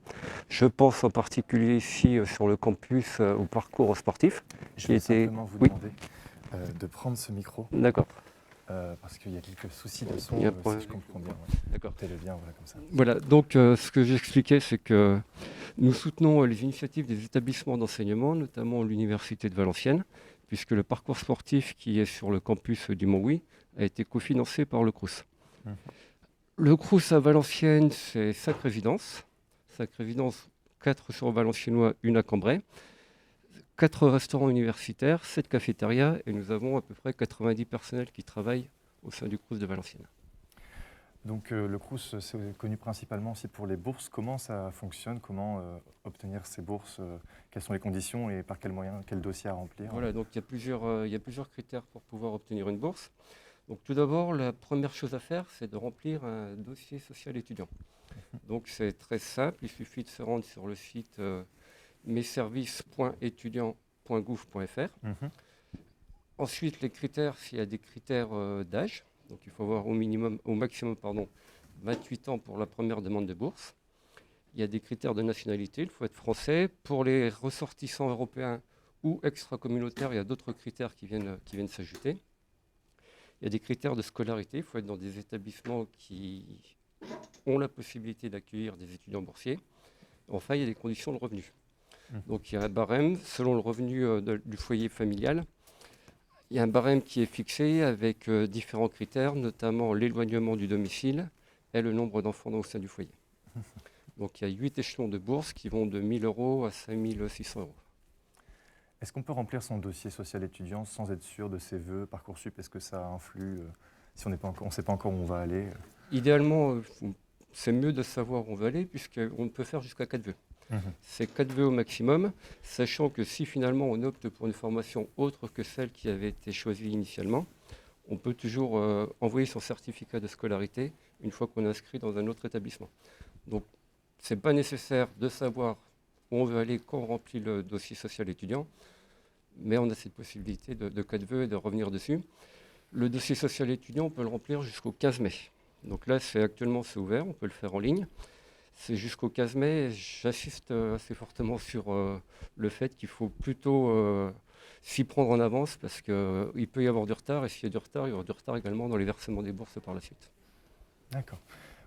Je pense en particulier ici sur le campus au parcours sportif. Je vais simplement vous demander de prendre ce micro. D'accord. Parce qu'il y a quelques soucis de son, si je comprends bien. D'accord. Portez-le bien, voilà, comme ça. Voilà, donc ce que j'expliquais, c'est que nous soutenons les initiatives des établissements d'enseignement, notamment l'Université de Valenciennes, puisque le parcours sportif qui est sur le campus du Mont-Louis a été cofinancé par le Crous. Le Crous à Valenciennes, c'est 5 résidences. 5 résidences, 4 sur Valenciennois, 1 à Cambrai. 4 restaurants universitaires, 7 cafétérias, et nous avons à peu près 90 personnels qui travaillent au sein du Crous de Valenciennes. Donc le Crous, c'est connu principalement aussi pour les bourses. Comment ça fonctionne? Comment obtenir ces bourses? Quelles sont les conditions et par quels moyens, quel dossier à remplir? Voilà, donc il y a plusieurs critères pour pouvoir obtenir une bourse. Donc tout d'abord, la première chose à faire, c'est de remplir un dossier social étudiant. Donc c'est très simple, il suffit de se rendre sur le site messervices.étudiants.gouv.fr. Ensuite, les critères, s'il y a des critères d'âge, donc il faut avoir au maximum 28 ans pour la première demande de bourse. Il y a des critères de nationalité, il faut être français. Pour les ressortissants européens ou extra-communautaires, il y a d'autres critères qui viennent s'ajouter. Il y a des critères de scolarité, il faut être dans des établissements qui ont la possibilité d'accueillir des étudiants boursiers. Enfin, il y a des conditions de revenu. Donc il y a un barème selon le revenu du foyer familial. Il y a un barème qui est fixé avec différents critères, notamment l'éloignement du domicile et le nombre d'enfants au sein du foyer. Donc il y a 8 échelons de bourse qui vont de 1 000 € à 5 600 €. Est-ce qu'on peut remplir son dossier social étudiant sans être sûr de ses vœux Parcoursup? Est-ce que ça influe si on ne sait pas encore où on va aller? Idéalement, c'est mieux de savoir où on va aller puisqu'on peut faire jusqu'à 4 vœux. C'est 4 vœux au maximum, sachant que si finalement on opte pour une formation autre que celle qui avait été choisie initialement, on peut toujours envoyer son certificat de scolarité une fois qu'on est inscrit dans un autre établissement. Donc, ce n'est pas nécessaire de savoir où on veut aller quand on remplit le dossier social étudiant, mais on a cette possibilité de 4 vœux et de revenir dessus. Le dossier social étudiant, on peut le remplir jusqu'au 15 mai. Donc là, actuellement, c'est ouvert, on peut le faire en ligne. C'est jusqu'au 15 mai. J'insiste assez fortement sur le fait qu'il faut plutôt s'y prendre en avance parce qu'il peut y avoir du retard. Et s'il y a du retard, il y aura du retard également dans les versements des bourses par la suite. D'accord.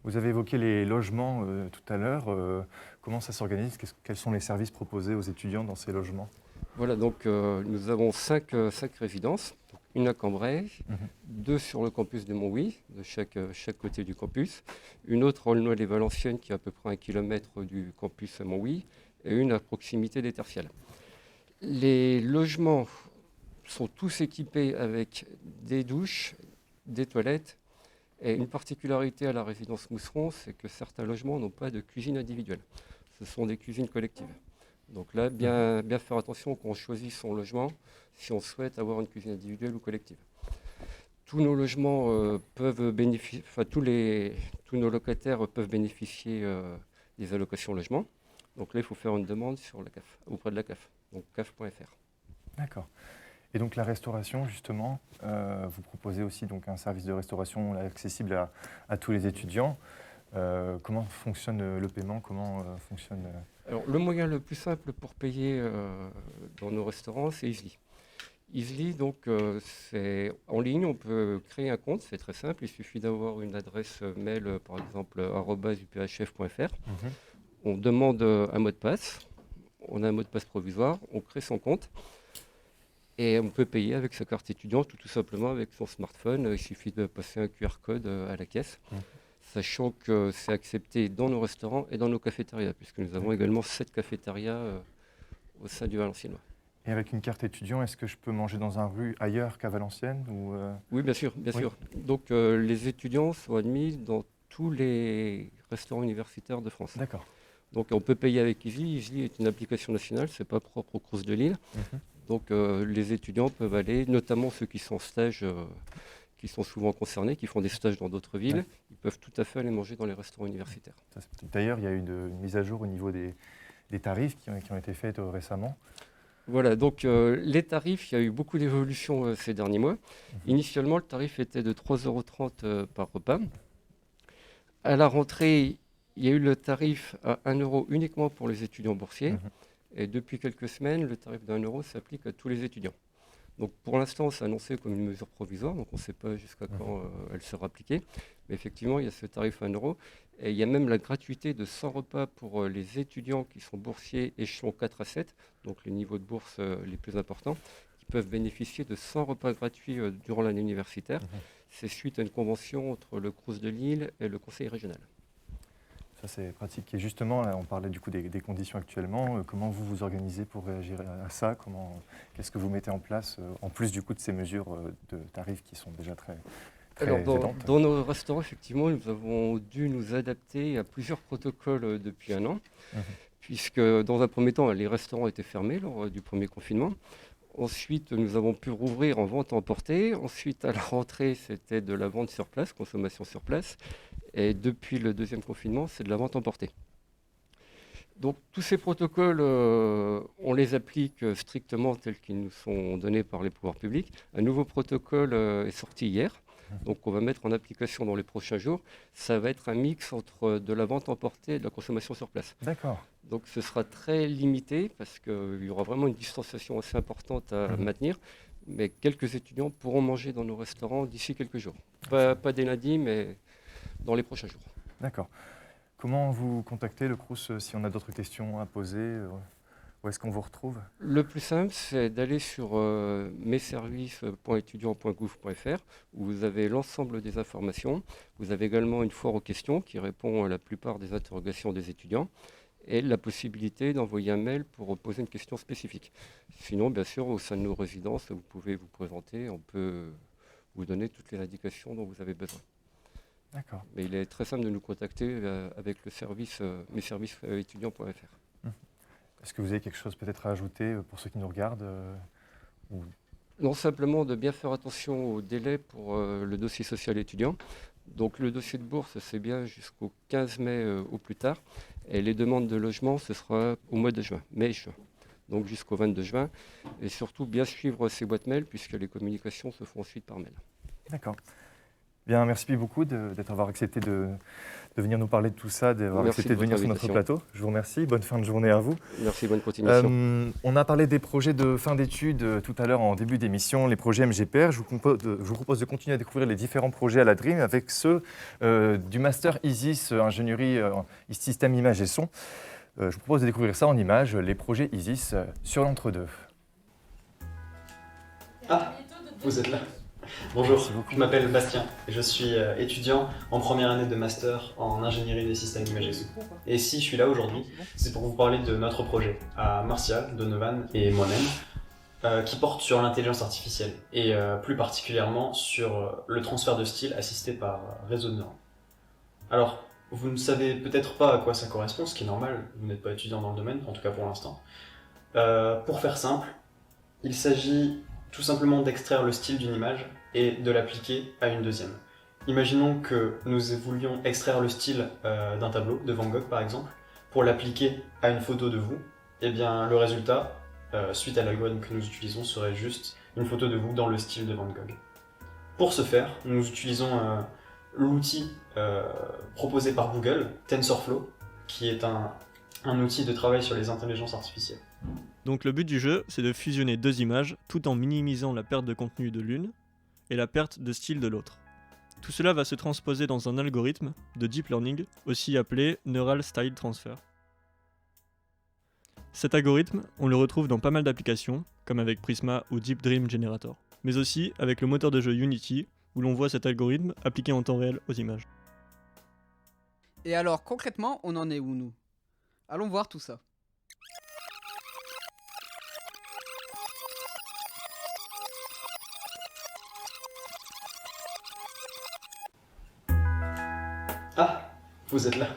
Vous avez évoqué les logements tout à l'heure. Comment ça s'organise? Quels sont les services proposés aux étudiants dans ces logements? Voilà, donc nous avons 5 résidences. Une à Cambrai, 2 sur le campus de Mont-Louis, de chaque côté du campus, une autre en Aulnoy-les-Valenciennes qui est à peu près 1 km du campus à Mont-Louis, et une à proximité des tertiales. Les logements sont tous équipés avec des douches, des toilettes, et une particularité à la résidence Mousseron, c'est que certains logements n'ont pas de cuisine individuelle. Ce sont des cuisines collectives. Donc là, bien faire attention quand on choisit son logement, si on souhaite avoir une cuisine individuelle ou collective. Tous nos logements peuvent bénéficier, tous nos locataires peuvent bénéficier des allocations logement. Donc là, il faut faire une demande sur la CAF, auprès de la CAF, donc caf.fr. D'accord. Et donc la restauration, justement, vous proposez aussi donc, un service de restauration accessible à tous les étudiants. Comment fonctionne le paiement? Comment fonctionne Alors, le moyen le plus simple pour payer dans nos restaurants, c'est Easly. Easly, donc, c'est en ligne, on peut créer un compte, c'est très simple. Il suffit d'avoir une adresse mail, par exemple, @uphf.fr. On demande un mot de passe, on a un mot de passe provisoire, on crée son compte et on peut payer avec sa carte étudiante ou tout simplement avec son smartphone. Il suffit de passer un QR code à la caisse. Sachant que c'est accepté dans nos restaurants et dans nos cafétérias, puisque nous avons également 7 cafétérias au sein du Valenciennois. Et avec une carte étudiant, est-ce que je peux manger dans un rue ailleurs qu'à Valenciennes ou Oui, bien sûr. Donc les étudiants sont admis dans tous les restaurants universitaires de France. D'accord. Donc on peut payer avec Easly. Easly est une application nationale, ce n'est pas propre au Crous de Lille. Donc les étudiants peuvent aller, notamment ceux qui sont en stage, qui sont souvent concernés, qui font des stages dans d'autres villes, ils peuvent tout à fait aller manger dans les restaurants universitaires. D'ailleurs, il y a eu une mise à jour au niveau des tarifs qui ont été faits récemment. Voilà, donc les tarifs, il y a eu beaucoup d'évolutions ces derniers mois. Initialement, le tarif était de 3,30 € par repas. À la rentrée, il y a eu le tarif à 1 € uniquement pour les étudiants boursiers. Et depuis quelques semaines, le tarif d'1 € s'applique à tous les étudiants. Donc pour l'instant, c'est annoncé comme une mesure provisoire, donc on ne sait pas jusqu'à quand elle sera appliquée. Mais effectivement, il y a ce tarif à 1 €. Et il y a même la gratuité de 100 repas pour les étudiants qui sont boursiers échelon 4 à 7, donc les niveaux de bourse les plus importants, qui peuvent bénéficier de 100 repas gratuits durant l'année universitaire. C'est suite à une convention entre le Crous de Lille et le Conseil régional. Ça, c'est pratique. Et justement, là, on parlait du coup des conditions actuellement. Comment vous vous organisez pour réagir à ça? Qu'est-ce que vous mettez en place, en plus du coup de ces mesures de tarifs qui sont déjà très Alors, aidantes? dans nos restaurants, effectivement, nous avons dû nous adapter à plusieurs protocoles depuis un an, puisque dans un premier temps, les restaurants étaient fermés lors du premier confinement. Ensuite, nous avons pu rouvrir en vente à emporter. Ensuite, à la rentrée, c'était de la vente sur place, consommation sur place. Et depuis le deuxième confinement, c'est de la vente emportée. Donc tous ces protocoles, on les applique strictement tels qu'ils nous sont donnés par les pouvoirs publics. Un nouveau protocole est sorti hier. Donc on va mettre en application dans les prochains jours. Ça va être un mix entre de la vente emportée et de la consommation sur place. D'accord. Donc ce sera très limité parce qu'il y aura vraiment une distanciation assez importante à maintenir. Mais quelques étudiants pourront manger dans nos restaurants d'ici quelques jours. Pas dès lundi, mais dans les prochains jours. D'accord. Comment vous contactez le Crous si on a d'autres questions à poser? Où est-ce qu'on vous retrouve? Le plus simple, c'est d'aller sur messervices.etudiant.gouv.fr où vous avez l'ensemble des informations. Vous avez également une foire aux questions qui répond à la plupart des interrogations des étudiants et la possibilité d'envoyer un mail pour poser une question spécifique. Sinon, bien sûr, au sein de nos résidences, vous pouvez vous présenter, on peut vous donner toutes les indications dont vous avez besoin. D'accord. Mais il est très simple de nous contacter avec le service messervices.etudiant.fr. Est-ce que vous avez quelque chose peut-être à ajouter pour ceux qui nous regardent Non, simplement de bien faire attention au délai pour le dossier social étudiant. Donc le dossier de bourse, c'est bien jusqu'au 15 mai au plus tard. Et les demandes de logement, ce sera au mois de juin, mai-juin. Donc jusqu'au 22 juin. Et surtout bien suivre ces boîtes mail puisque les communications se font ensuite par mail. D'accord. Bien, merci beaucoup d'avoir accepté de venir nous parler de tout ça, d'avoir accepté de venir sur notre plateau. Je vous remercie. Bonne fin de journée à vous. Merci, bonne continuation. On a parlé des projets de fin d'études tout à l'heure en début d'émission, les projets MGPR. Je vous propose de continuer à découvrir les différents projets à la Dream avec ceux du Master ISIS, ingénierie système image et son. Je vous propose de découvrir ça en images, les projets ISIS sur l'entre-deux. Ah, vous êtes là. Bonjour, je m'appelle Bastien et je suis étudiant en première année de master en ingénierie des systèmes image et son. Et si je suis là aujourd'hui, c'est pour vous parler de notre projet à Martial, Donovan et moi-même qui porte sur l'intelligence artificielle et plus particulièrement sur le transfert de style assisté par réseau de neurones. Alors, vous ne savez peut-être pas à quoi ça correspond, ce qui est normal, vous n'êtes pas étudiant dans le domaine, en tout cas pour l'instant. Pour faire simple, il s'agit tout simplement d'extraire le style d'une image et de l'appliquer à une deuxième. Imaginons que nous voulions extraire le style d'un tableau, de Van Gogh par exemple, pour l'appliquer à une photo de vous, et bien le résultat, suite à l'algorithme que nous utilisons, serait juste une photo de vous dans le style de Van Gogh. Pour ce faire, nous utilisons l'outil proposé par Google, TensorFlow, qui est un outil de travail sur les intelligences artificielles. Donc le but du jeu, c'est de fusionner deux images tout en minimisant la perte de contenu de l'une et la perte de style de l'autre. Tout cela va se transposer dans un algorithme de deep learning, aussi appelé Neural Style Transfer. Cet algorithme, on le retrouve dans pas mal d'applications, comme avec Prisma ou Deep Dream Generator, mais aussi avec le moteur de jeu Unity, où l'on voit cet algorithme appliqué en temps réel aux images. Et alors concrètement, on en est où nous? Allons voir tout ça. Ah, vous êtes là.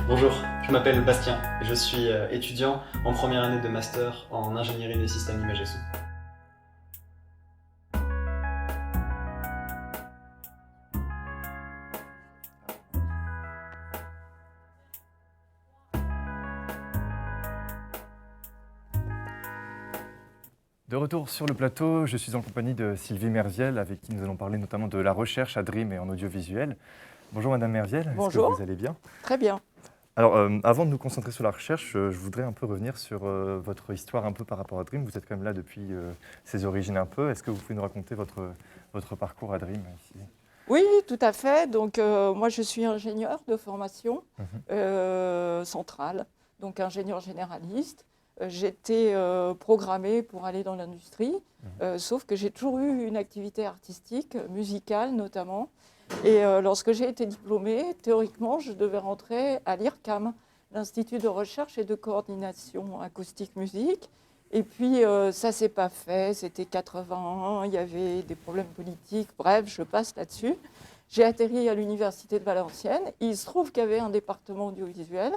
Bonjour, je m'appelle Bastien et je suis étudiant en première année de master en ingénierie des systèmes image et son. De retour sur le plateau, je suis en compagnie de Sylvie Merviel, avec qui nous allons parler notamment de la recherche à Dream et en audiovisuel. Bonjour Madame Merviel, Bonjour. est-ce que vous allez bien? Très bien. Alors, avant de nous concentrer sur la recherche, je voudrais un peu revenir sur votre histoire un peu par rapport à Dream. Vous êtes quand même là depuis ses origines un peu. Est-ce que vous pouvez nous raconter votre parcours à Dream ici? Oui, tout à fait. Donc, moi, je suis ingénieur de formation centrale, donc ingénieur généraliste. J'étais programmée pour aller dans l'industrie, sauf que j'ai toujours eu une activité artistique, musicale notamment. Et lorsque j'ai été diplômée, théoriquement, je devais rentrer à l'IRCAM, l'Institut de recherche et de coordination acoustique musique. Et puis, ça ne s'est pas fait, c'était 81, il y avait des problèmes politiques, bref, je passe là-dessus. J'ai atterri à l'Université de Valenciennes. Il se trouve qu'il y avait un département audiovisuel.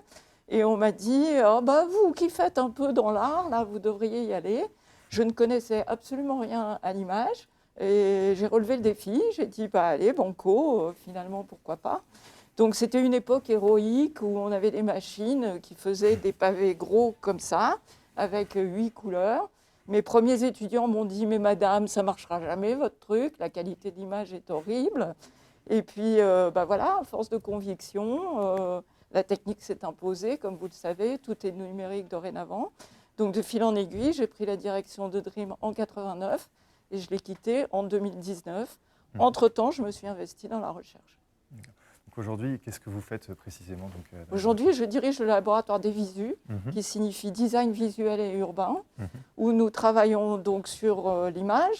Et on m'a dit, oh, bah, vous qui faites un peu dans l'art, là, vous devriez y aller. Je ne connaissais absolument rien à l'image. Et j'ai relevé le défi, j'ai dit, bah allez, banco, finalement, pourquoi pas. Donc c'était une époque héroïque où on avait des machines qui faisaient des pavés gros comme ça, avec 8 couleurs. Mes premiers étudiants m'ont dit, mais madame, ça ne marchera jamais, votre truc, la qualité d'image est horrible. Et puis, bah voilà, à force de conviction, la technique s'est imposée, comme vous le savez, tout est numérique dorénavant. Donc de fil en aiguille, j'ai pris la direction de Dream en 89. Et je l'ai quitté en 2019. Entre-temps, je me suis investie dans la recherche. Donc aujourd'hui, qu'est-ce que vous faites précisément? Aujourd'hui, je dirige le laboratoire des Visu, qui signifie design visuel et urbain, où nous travaillons donc sur l'image,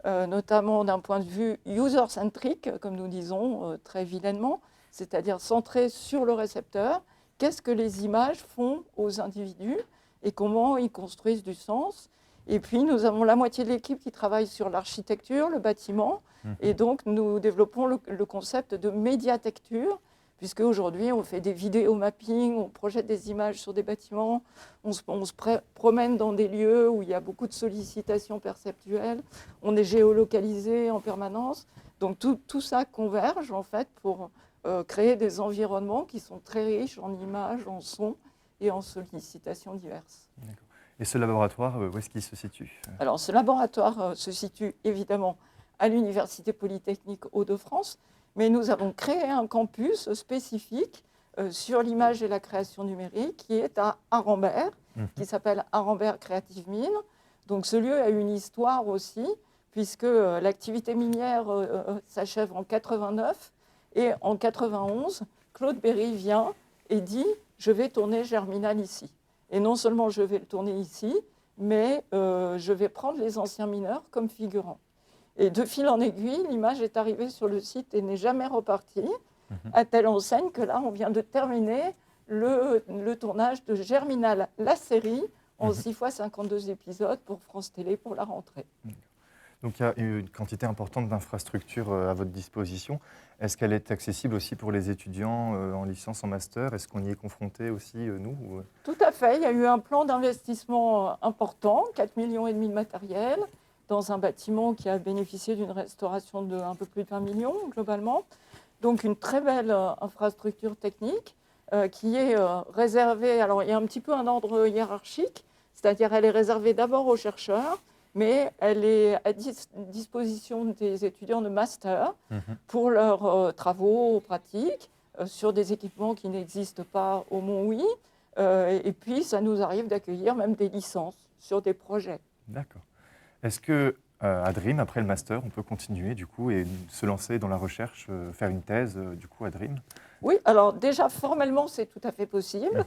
notamment d'un point de vue user-centric, comme nous disons très vilainement, c'est-à-dire centré sur le récepteur. Qu'est-ce que les images font aux individus et comment ils construisent du sens? Et puis, nous avons la moitié de l'équipe qui travaille sur l'architecture, le bâtiment. Et donc, nous développons le concept de médiatecture, puisque aujourd'hui, on fait des vidéos mapping, on projette des images sur des bâtiments, on se promène dans des lieux où il y a beaucoup de sollicitations perceptuelles, on est géolocalisé en permanence. Donc, tout ça converge, en fait, pour créer des environnements qui sont très riches en images, en sons et en sollicitations diverses. D'accord. Et ce laboratoire, où est-ce qu'il se situe? Alors, ce laboratoire se situe évidemment à l'Université Polytechnique Hauts-de-France, mais nous avons créé un campus spécifique sur l'image et la création numérique qui est à Arambert, qui s'appelle Arambert Creative Mine. Donc, ce lieu a une histoire aussi, puisque l'activité minière s'achève en 89 et en 91, Claude Berry vient et dit « Je vais tourner Germinal ici ». Et non seulement je vais le tourner ici, mais je vais prendre les anciens mineurs comme figurants. Et de fil en aiguille, l'image est arrivée sur le site et n'est jamais repartie, à telle enseigne que là, on vient de terminer le tournage de Germinal, la série, en 6 fois 52 épisodes pour France Télé pour la rentrée. Donc il y a une quantité importante d'infrastructures à votre disposition. Est-ce qu'elle est accessible aussi pour les étudiants en licence, en master? Est-ce qu'on y est confronté aussi, nous? Tout à fait. Il y a eu un plan d'investissement important, 4,5 millions de matériel, dans un bâtiment qui a bénéficié d'une restauration de un peu plus de 20 millions globalement. Donc une très belle infrastructure technique qui est réservée. Alors il y a un petit peu un ordre hiérarchique, c'est-à-dire elle est réservée d'abord aux chercheurs, mais elle est à disposition des étudiants de master pour leurs travaux pratiques sur des équipements qui n'existent pas au Mont-Oui. Et puis, ça nous arrive d'accueillir même des licences sur des projets. D'accord. Est-ce que à Dream, après le master, on peut continuer du coup et se lancer dans la recherche, faire une thèse du coup à Dream? Oui, alors déjà formellement, c'est tout à fait possible.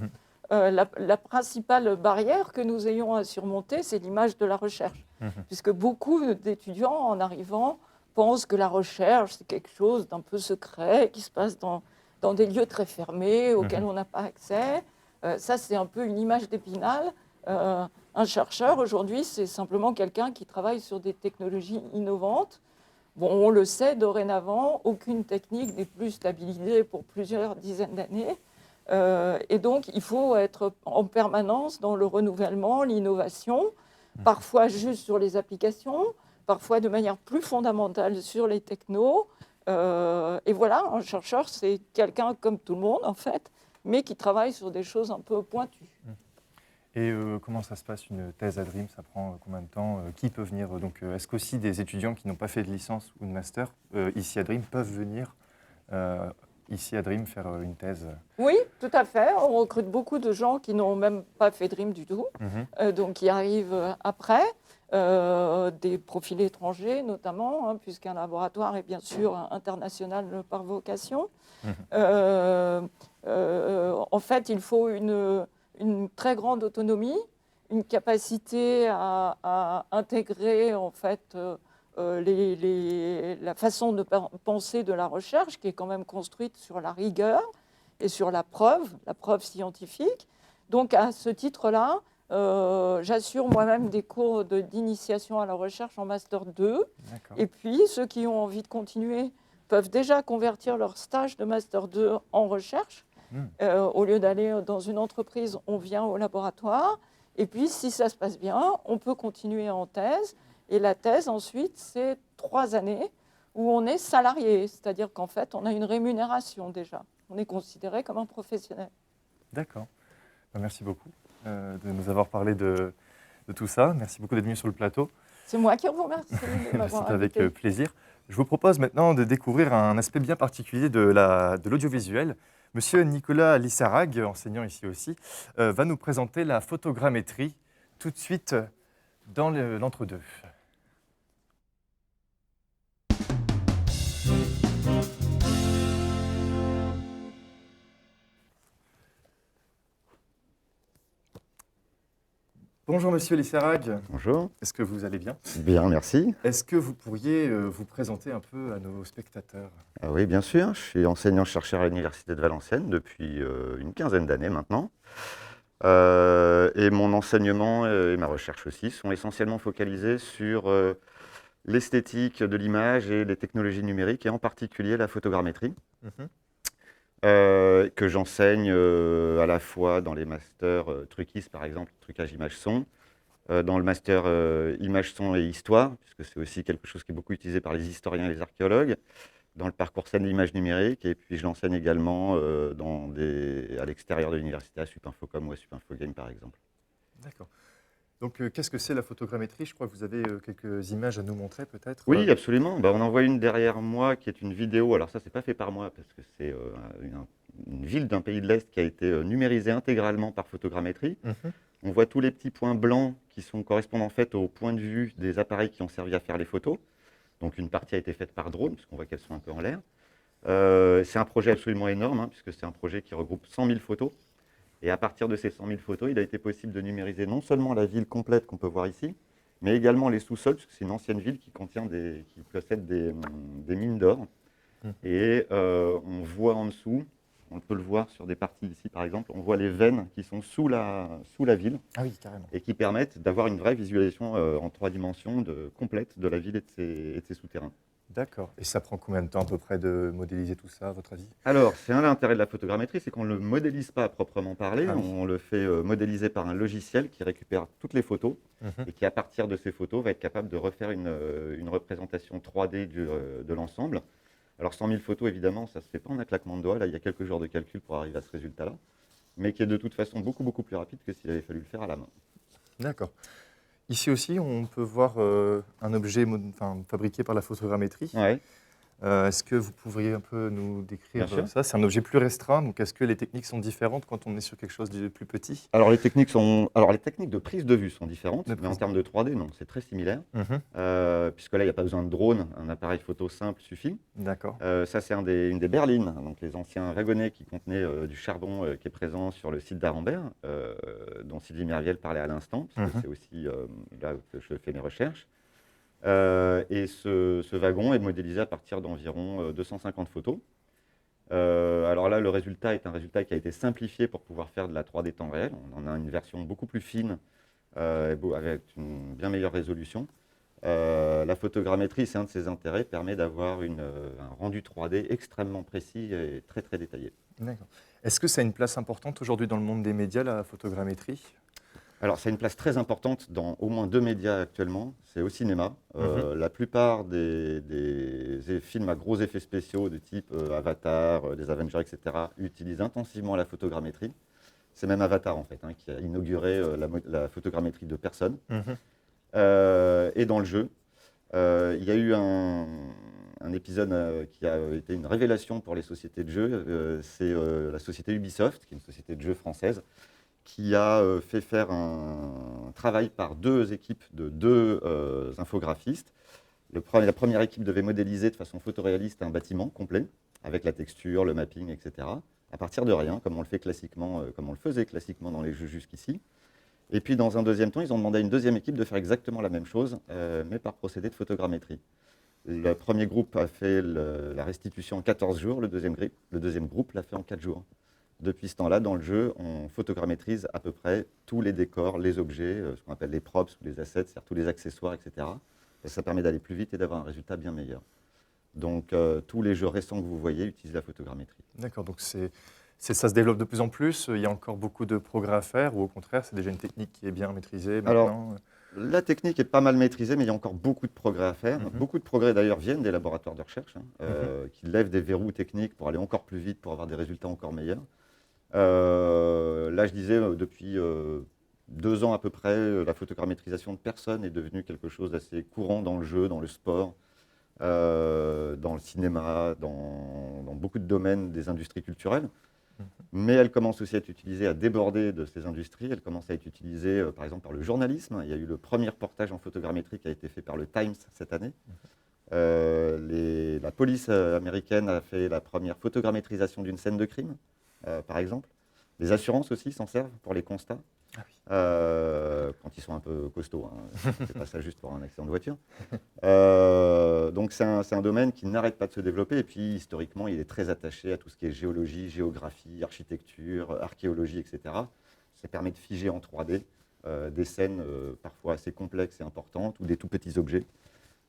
La principale barrière que nous ayons à surmonter, c'est l'image de la recherche. Puisque beaucoup d'étudiants, en arrivant, pensent que la recherche, c'est quelque chose d'un peu secret, qui se passe dans des lieux très fermés, auxquels on n'a pas accès. Ça, c'est un peu une image d'Épinal. Un chercheur, aujourd'hui, c'est simplement quelqu'un qui travaille sur des technologies innovantes. Bon, on le sait, dorénavant, aucune technique n'est plus stabilisée pour plusieurs dizaines d'années. Et donc, il faut être en permanence dans le renouvellement, l'innovation, parfois juste sur les applications, parfois de manière plus fondamentale sur les technos. Et voilà, un chercheur, c'est quelqu'un comme tout le monde, en fait, mais qui travaille sur des choses un peu pointues. Et comment ça se passe une thèse à Dream? Ça prend combien de temps? Qui peut venir? Donc, est-ce qu'aussi des étudiants qui n'ont pas fait de licence ou de master ici à Dream peuvent venir ici à Dream faire une thèse? Oui, tout à fait. On recrute beaucoup de gens qui n'ont même pas fait Dream du tout, donc qui arrivent après. Des profils étrangers notamment, hein, puisqu'un laboratoire est bien sûr international par vocation. En fait, il faut une très grande autonomie, une capacité à intégrer en fait, la façon de penser de la recherche qui est quand même construite sur la rigueur et sur la preuve scientifique. Donc à ce titre-là, j'assure moi-même des cours d'initiation à la recherche en Master 2. Et puis, ceux qui ont envie de continuer peuvent déjà convertir leur stage de Master 2 en recherche. Au lieu d'aller dans une entreprise, on vient au laboratoire. Et puis, si ça se passe bien, on peut continuer en thèse. Et la thèse, ensuite, c'est 3 années où on est salarié. C'est-à-dire qu'en fait, on a une rémunération déjà. On est considéré comme un professionnel. D'accord. Merci beaucoup de nous avoir parlé de tout ça. Merci beaucoup d'être venu sur le plateau. C'est moi qui vous remercie de m'avoir invité. Avec plaisir. Je vous propose maintenant de découvrir un aspect bien particulier de l'audiovisuel. Monsieur Nicolas Lissarag, enseignant ici aussi, va nous présenter la photogrammétrie tout de suite dans l'entre-deux. Bonjour Monsieur Lissarag. Bonjour. Est-ce que vous allez bien? Bien, merci. Est-ce que vous pourriez vous présenter un peu à nos spectateurs? Oui, bien sûr. Je suis enseignant-chercheur à l'Université de Valenciennes depuis une quinzaine d'années maintenant. Et mon enseignement et ma recherche aussi sont essentiellement focalisés sur l'esthétique de l'image et les technologies numériques, et en particulier la photogrammétrie. Que j'enseigne à la fois dans les masters truquistes, par exemple, trucage image-son, dans le master image-son et histoire, puisque c'est aussi quelque chose qui est beaucoup utilisé par les historiens et les archéologues, dans le parcours scène d'image numérique, et puis je l'enseigne également à l'extérieur de l'université, à Supinfocom ou à Supinfogame, par exemple. D'accord. Donc, qu'est-ce que c'est la photogrammétrie? Je crois que vous avez quelques images à nous montrer, peut-être? Oui, absolument. On en voit une derrière moi qui est une vidéo. Alors ça, c'est pas fait par moi parce que c'est une ville d'un pays de l'Est qui a été numérisée intégralement par photogrammétrie. On voit tous les petits points blancs qui correspondent en fait au point de vue des appareils qui ont servi à faire les photos. Donc une partie a été faite par drone, parce qu'on voit qu'elles sont un peu en l'air. C'est un projet absolument énorme, hein, puisque c'est un projet qui regroupe 100 000 photos. Et à partir de ces 100 000 photos, il a été possible de numériser non seulement la ville complète qu'on peut voir ici, mais également les sous-sols, puisque c'est une ancienne ville qui possède des mines d'or. Et on voit en dessous, on peut le voir sur des parties ici par exemple, on voit les veines qui sont sous la ville. Ah oui, carrément. Et qui permettent d'avoir une vraie visualisation en 3 dimensions complète de la ville et de ses souterrains. D'accord. Et ça prend combien de temps à peu près de modéliser tout ça, à votre avis? Alors, c'est un intérêt de la photogrammétrie, c'est qu'on ne le modélise pas à proprement parler, on le fait modéliser par un logiciel qui récupère toutes les photos et qui, à partir de ces photos, va être capable de refaire une représentation 3D de l'ensemble. Alors, 100 000 photos, évidemment, ça ne se fait pas en un claquement de doigts, là, il y a quelques jours de calcul pour arriver à ce résultat-là, mais qui est de toute façon beaucoup, beaucoup plus rapide que s'il avait fallu le faire à la main. D'accord. Ici aussi, on peut voir un objet fabriqué par la photogrammétrie. Ouais. Est-ce que vous pourriez un peu nous décrire ça? C'est un objet plus restreint, donc est-ce que les techniques sont différentes quand on est sur quelque chose de plus petit? Alors les techniques de prise de vue sont différentes, mais en termes de 3D, non, c'est très similaire. Puisque là, il n'y a pas besoin de drone, un appareil photo simple suffit. D'accord. Ça, c'est une des berlines, donc les anciens wagonnets qui contenaient du charbon qui est présent sur le site d'Arambert, dont Sylvie Merviel parlait à l'instant, parce que c'est aussi là que je fais mes recherches. Et ce wagon est modélisé à partir d'environ 250 photos. Alors là, le résultat est un résultat qui a été simplifié pour pouvoir faire de la 3D temps réel. On en a une version beaucoup plus fine, avec une bien meilleure résolution. La photogrammétrie, c'est un de ses intérêts, permet d'avoir un rendu 3D extrêmement précis et très très détaillé. D'accord. Est-ce que ça a une place importante aujourd'hui dans le monde des médias, la photogrammétrie? Alors, ça a une place très importante dans au moins 2 médias actuellement, c'est au cinéma. La plupart des films à gros effets spéciaux de type Avatar, des Avengers, etc., utilisent intensivement la photogrammétrie. C'est même Avatar, en fait, hein, qui a inauguré la photogrammétrie de personne. Et dans le jeu, il y a eu un épisode qui a été une révélation pour les sociétés de jeux. C'est la société Ubisoft, qui est une société de jeux française, qui a fait faire un travail par 2 équipes de 2 infographistes. La première équipe devait modéliser de façon photoréaliste un bâtiment complet, avec la texture, le mapping, etc., à partir de rien, comme on le fait classiquement, comme on le faisait classiquement dans les jeux jusqu'ici. Et puis, dans un deuxième temps, ils ont demandé à une deuxième équipe de faire exactement la même chose, mais par procédé de photogrammétrie. Le premier groupe a fait la restitution en 14 jours, le deuxième groupe l'a fait en 4 jours. Depuis ce temps-là, dans le jeu, on photogrammétrise à peu près tous les décors, les objets, ce qu'on appelle les props ou les assets, c'est-à-dire tous les accessoires, etc. Et ça permet d'aller plus vite et d'avoir un résultat bien meilleur. Donc, tous les jeux récents que vous voyez utilisent la photogrammétrie. D'accord, donc ça se développe de plus en plus. Il y a encore beaucoup de progrès à faire, ou au contraire, c'est déjà une technique qui est bien maîtrisée maintenant? Alors, la technique est pas mal maîtrisée, mais il y a encore beaucoup de progrès à faire. Beaucoup de progrès, d'ailleurs, viennent des laboratoires de recherche, qui lèvent des verrous techniques pour aller encore plus vite, pour avoir des résultats encore meilleurs. Là, je disais, depuis 2 ans à peu près, la photogrammétrisation de personnes est devenue quelque chose d'assez courant dans le jeu, dans le sport, dans le cinéma, dans beaucoup de domaines des industries culturelles. Mais elle commence aussi à être utilisée, à déborder de ces industries. Elle commence à être utilisée, par exemple, par le journalisme. Il y a eu le premier reportage en photogrammétrie qui a été fait par le Times cette année. La police américaine a fait la première photogrammétrisation d'une scène de crime, par exemple. Les assurances aussi s'en servent pour les constats. Quand ils sont un peu costauds, hein. C'est pas ça juste pour un accident de voiture. Donc c'est un domaine qui n'arrête pas de se développer, et puis historiquement il est très attaché à tout ce qui est géologie, géographie, architecture, archéologie, etc. Ça permet de figer en 3D des scènes parfois assez complexes et importantes, ou des tout petits objets,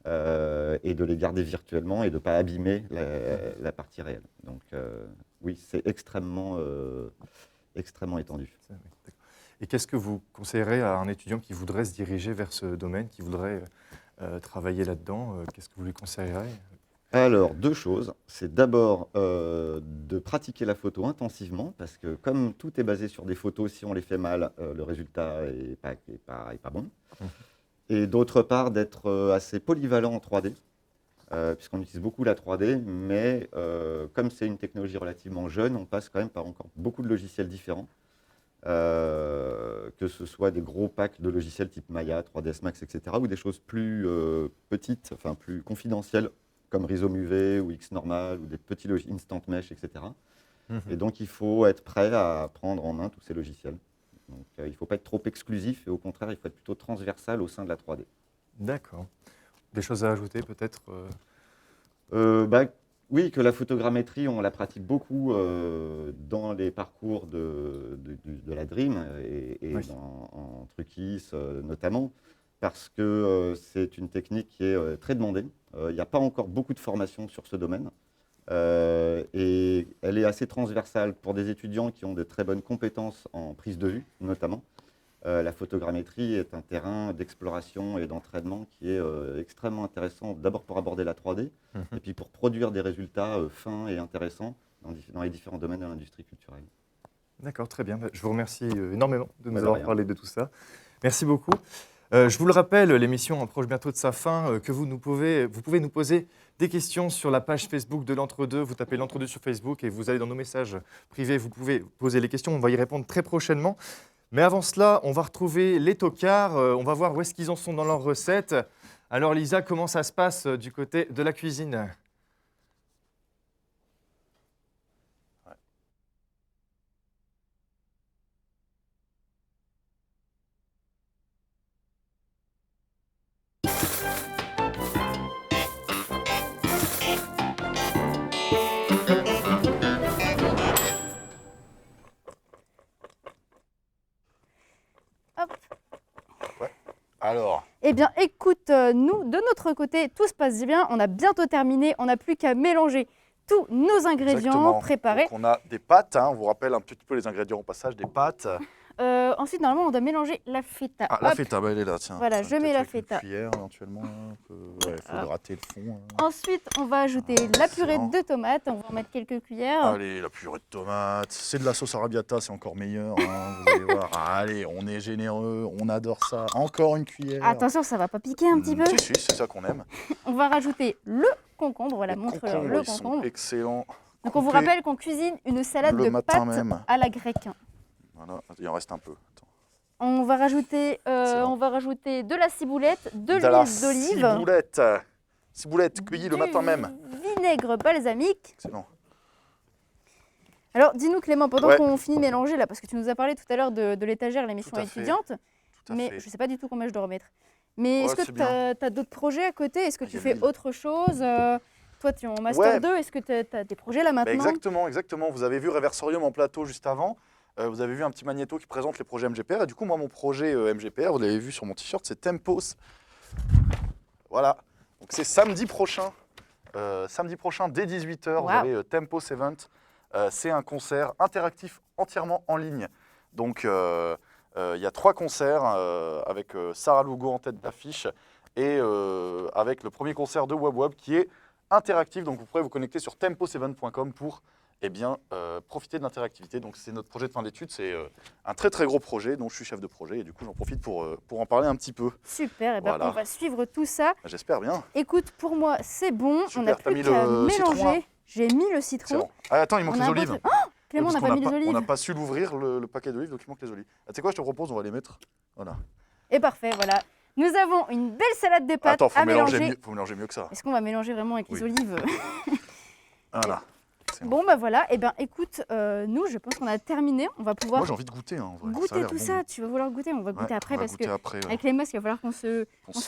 et de les garder virtuellement et de ne pas abîmer la partie réelle. Donc oui, c'est extrêmement étendu. Et qu'est-ce que vous conseillerez à un étudiant qui voudrait se diriger vers ce domaine, qui voudrait travailler là-dedans? Qu'est-ce que vous lui conseillerez? Alors, 2 choses. C'est d'abord de pratiquer la photo intensivement, parce que comme tout est basé sur des photos, si on les fait mal, le résultat n'est pas bon. Et d'autre part, d'être assez polyvalent en 3D, puisqu'on utilise beaucoup la 3D, mais comme c'est une technologie relativement jeune, on passe quand même par encore beaucoup de logiciels différents. Que ce soit des gros packs de logiciels type Maya, 3ds Max, etc., ou des choses plus petites, enfin plus confidentielles, comme Rhizome UV ou Xnormal, ou des petits logiciels Instant Mesh, etc. Et donc il faut être prêt à prendre en main tous ces logiciels. Donc il ne faut pas être trop exclusif, et au contraire, il faut être plutôt transversal au sein de la 3D. D'accord. Des choses à ajouter peut-être? Oui, que la photogrammétrie, on la pratique beaucoup dans les parcours de la Dream et en Truckis notamment, parce que c'est une technique qui est très demandée. Il n'y a pas encore beaucoup de formation sur ce domaine, et elle est assez transversale pour des étudiants qui ont de très bonnes compétences en prise de vue, notamment. La photogrammétrie est un terrain d'exploration et d'entraînement qui est extrêmement intéressant, d'abord pour aborder la 3D, et puis pour produire des résultats fins et intéressants dans les différents domaines de l'industrie culturelle. D'accord, très bien. Je vous remercie énormément de nous De avoir rien. parlé de tout ça. Merci beaucoup. Je vous le rappelle, l'émission approche bientôt de sa fin, que vous pouvez nous poser des questions sur la page Facebook de l'Entre-deux. Vous tapez l'Entre-deux sur Facebook et vous allez dans nos messages privés, vous pouvez poser les questions, on va y répondre très prochainement. Mais avant cela, on va retrouver les tocards, on va voir où est-ce qu'ils en sont dans leurs recettes. Alors Lisa, comment ça se passe du côté de la cuisine? Alors, Eh bien, écoute, nous, de notre côté, tout se passe bien. On a bientôt terminé. On n'a plus qu'à mélanger tous nos ingrédients exactement. préparés. Donc, on a des pâtes, hein, on vous rappelle un petit peu les ingrédients au passage, des pâtes, Ensuite, normalement, on doit mélanger la feta. Ah, la Hop. feta, bah, elle est là, tiens. Voilà, je mets la feta. Cuillère, éventuellement, un peu. Ouais, il faut Hop. gratter le fond. Ensuite, on va ajouter la purée de tomates. On va en mettre quelques cuillères. Allez, la purée de tomates. C'est de la sauce arrabbiata, c'est encore meilleur. Hein, vous allez voir. Allez, on est généreux, on adore ça. Encore une cuillère. Attention, ça va pas piquer un petit peu. Si, si, c'est ça qu'on aime. On va rajouter le concombre. Voilà, montre-leur Concombres, le ils sont concombre. excellents. Donc, on vous Coupés rappelle qu'on cuisine une salade le de matin pâtes même. à la grecque. Voilà, il en reste un peu. Attends. On va rajouter de la ciboulette, de De la l'huile d'olive, ciboulette cueillie le matin même. vinaigre balsamique. Excellent. Alors, dis-nous Clément, pendant Ouais. qu'on finit de mélanger là, parce que tu nous as parlé tout à l'heure de l'étagère, l'émission Tout à fait. étudiante, Tout à mais fait. je ne sais pas du tout combien je dois remettre. Mais Ouais, est-ce que c'est tu as d'autres projets à côté? Est-ce que Il y tu a fais 1000. autre chose? Toi, tu es en Master Ouais. 2, est-ce que tu as des projets là Bah, maintenant? exactement, exactement. Vous avez vu Reversorium en plateau juste avant. Vous avez vu un petit magnéto qui présente les projets MGPR. Et du coup, moi, mon projet MGPR, vous l'avez vu sur mon t-shirt, c'est Tempos. Voilà. Donc, c'est samedi prochain. Samedi prochain, dès 18h, vous Wow. avez Tempos Event. C'est un concert interactif entièrement en ligne. Donc, il y a 3 concerts avec Sarah Lugo en tête d'affiche et avec le premier concert de WebWeb qui est interactif. Donc, vous pourrez vous connecter sur temposevent.com pour profiter de l'interactivité. Donc, c'est notre projet de fin d'études. C'est un très, très gros projet dont je suis chef de projet. Et du coup, j'en profite pour en parler un petit peu. Super, et ben, Voilà. on va suivre tout ça. J'espère bien. Écoute, pour moi, c'est bon. On Super, n'a t'as plus mis qu'à le citron, là mélanger. J'ai mis le citron. Excellent. Ah, attends, il manque On a les un beau olives. truc. Oh, Clément, on Parce n'a pas mis les On n'a olives. pas su l'ouvrir, le paquet d'olives, donc il manque les olives. Ah, tu sais quoi, je te propose, on va les mettre. Voilà. Et parfait, voilà. Nous avons une belle salade de pâtes Attends, faut à mélanger mélanger. mieux, faut mélanger mieux que ça. Est-ce qu'on va mélanger vraiment avec les Oui. olives? Voilà. Bon, bah voilà. Et ben écoute, nous, je pense qu'on a terminé. On va pouvoir Moi, j'ai envie de goûter. Hein, en vrai. Ça a goûter l'air tout bon. ça. Tu vas vouloir goûter. On va goûter Ouais, après on va parce goûter que après, ouais. avec les masques, il va falloir qu'on se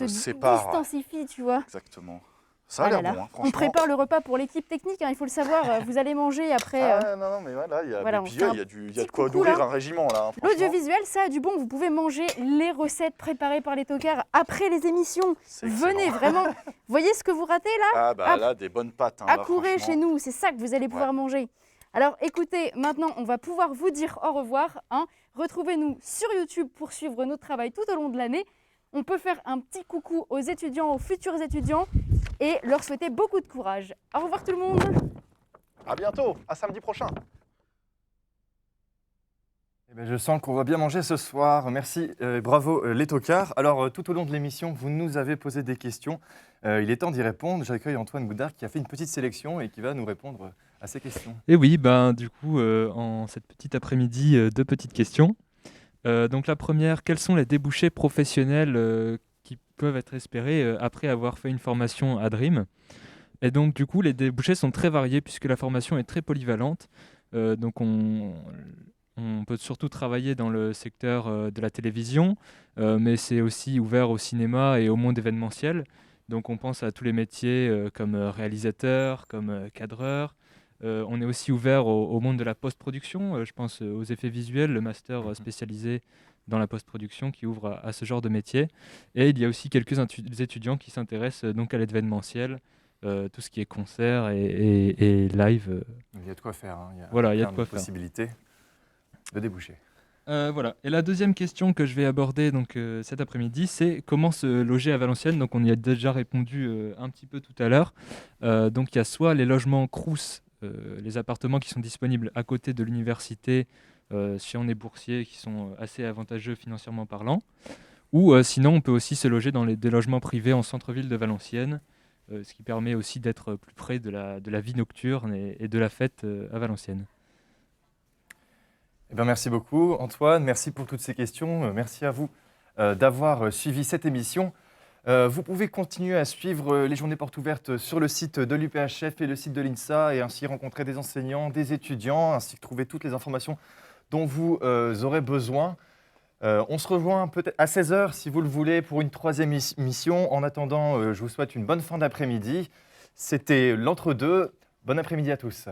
sépare. distancifie, tu vois. Exactement. Ça a Ah là l'air là. bon, hein, On franchement. prépare le repas pour l'équipe technique, hein, il faut le savoir. Vous allez manger après. Ah, non, mais voilà, il y a, voilà, et on puis, fait un il y a petit de quoi coucou, nourrir là. un régiment, là. Hein, franchement. L'audiovisuel, ça a du bon. Vous pouvez manger les recettes préparées par les tocards après les émissions. Venez, vraiment. Voyez ce que vous ratez là? Ah, bah Hop. là, des bonnes pâtes. Hein, là, Accourez franchement. chez nous, c'est ça que vous allez pouvoir manger. Alors écoutez, maintenant on va pouvoir vous dire au revoir. Hein. Retrouvez-nous sur YouTube pour suivre notre travail tout au long de l'année. On peut faire un petit coucou aux étudiants, aux futurs étudiants et leur souhaiter beaucoup de courage. Au revoir tout le monde. À bientôt, à samedi prochain. Eh ben, je sens qu'on va bien manger ce soir. Merci, bravo les tocards. Alors, tout au long de l'émission, vous nous avez posé des questions. Il est temps d'y répondre. J'accueille Antoine Boudard qui a fait une petite sélection et qui va nous répondre à ces questions. Et oui, ben, du coup, en cette petite après-midi, 2 petites questions. Donc la première, quels sont les débouchés professionnels qui peuvent être espérés après avoir fait une formation à Dream? Et donc du coup, les débouchés sont très variés puisque la formation est très polyvalente. Donc on peut surtout travailler dans le secteur de la télévision, mais c'est aussi ouvert au cinéma et au monde événementiel. Donc on pense à tous les métiers comme réalisateur, comme cadreur. On est aussi ouvert au monde de la post-production. Je pense aux effets visuels, le master spécialisé dans la post-production qui ouvre à ce genre de métier. Et il y a aussi quelques étudiants qui s'intéressent donc à l'événementiel, tout ce qui est concert et live. Il y a de quoi faire. Hein. Voilà, il y a plein de quoi faire. possibilités de déboucher. Voilà. Et la deuxième question que je vais aborder donc, cet après-midi, c'est comment se loger à Valenciennes. Donc on y a déjà répondu un petit peu tout à l'heure. Donc il y a soit les logements Crous, les appartements qui sont disponibles à côté de l'université si on est boursier, qui sont assez avantageux financièrement parlant. Ou sinon on peut aussi se loger dans des logements privés en centre-ville de Valenciennes, ce qui permet aussi d'être plus près de la vie nocturne et de la fête à Valenciennes. Eh bien, merci beaucoup Antoine, merci pour toutes ces questions. Merci à vous d'avoir suivi cette émission. Vous pouvez continuer à suivre les journées portes ouvertes sur le site de l'UPHF et le site de l'INSA et ainsi rencontrer des enseignants, des étudiants, ainsi que trouver toutes les informations dont vous aurez besoin. On se rejoint peut-être à 16h si vous le voulez pour une 3e émission. En attendant, je vous souhaite une bonne fin d'après-midi. C'était l'entre-deux. Bon après-midi à tous.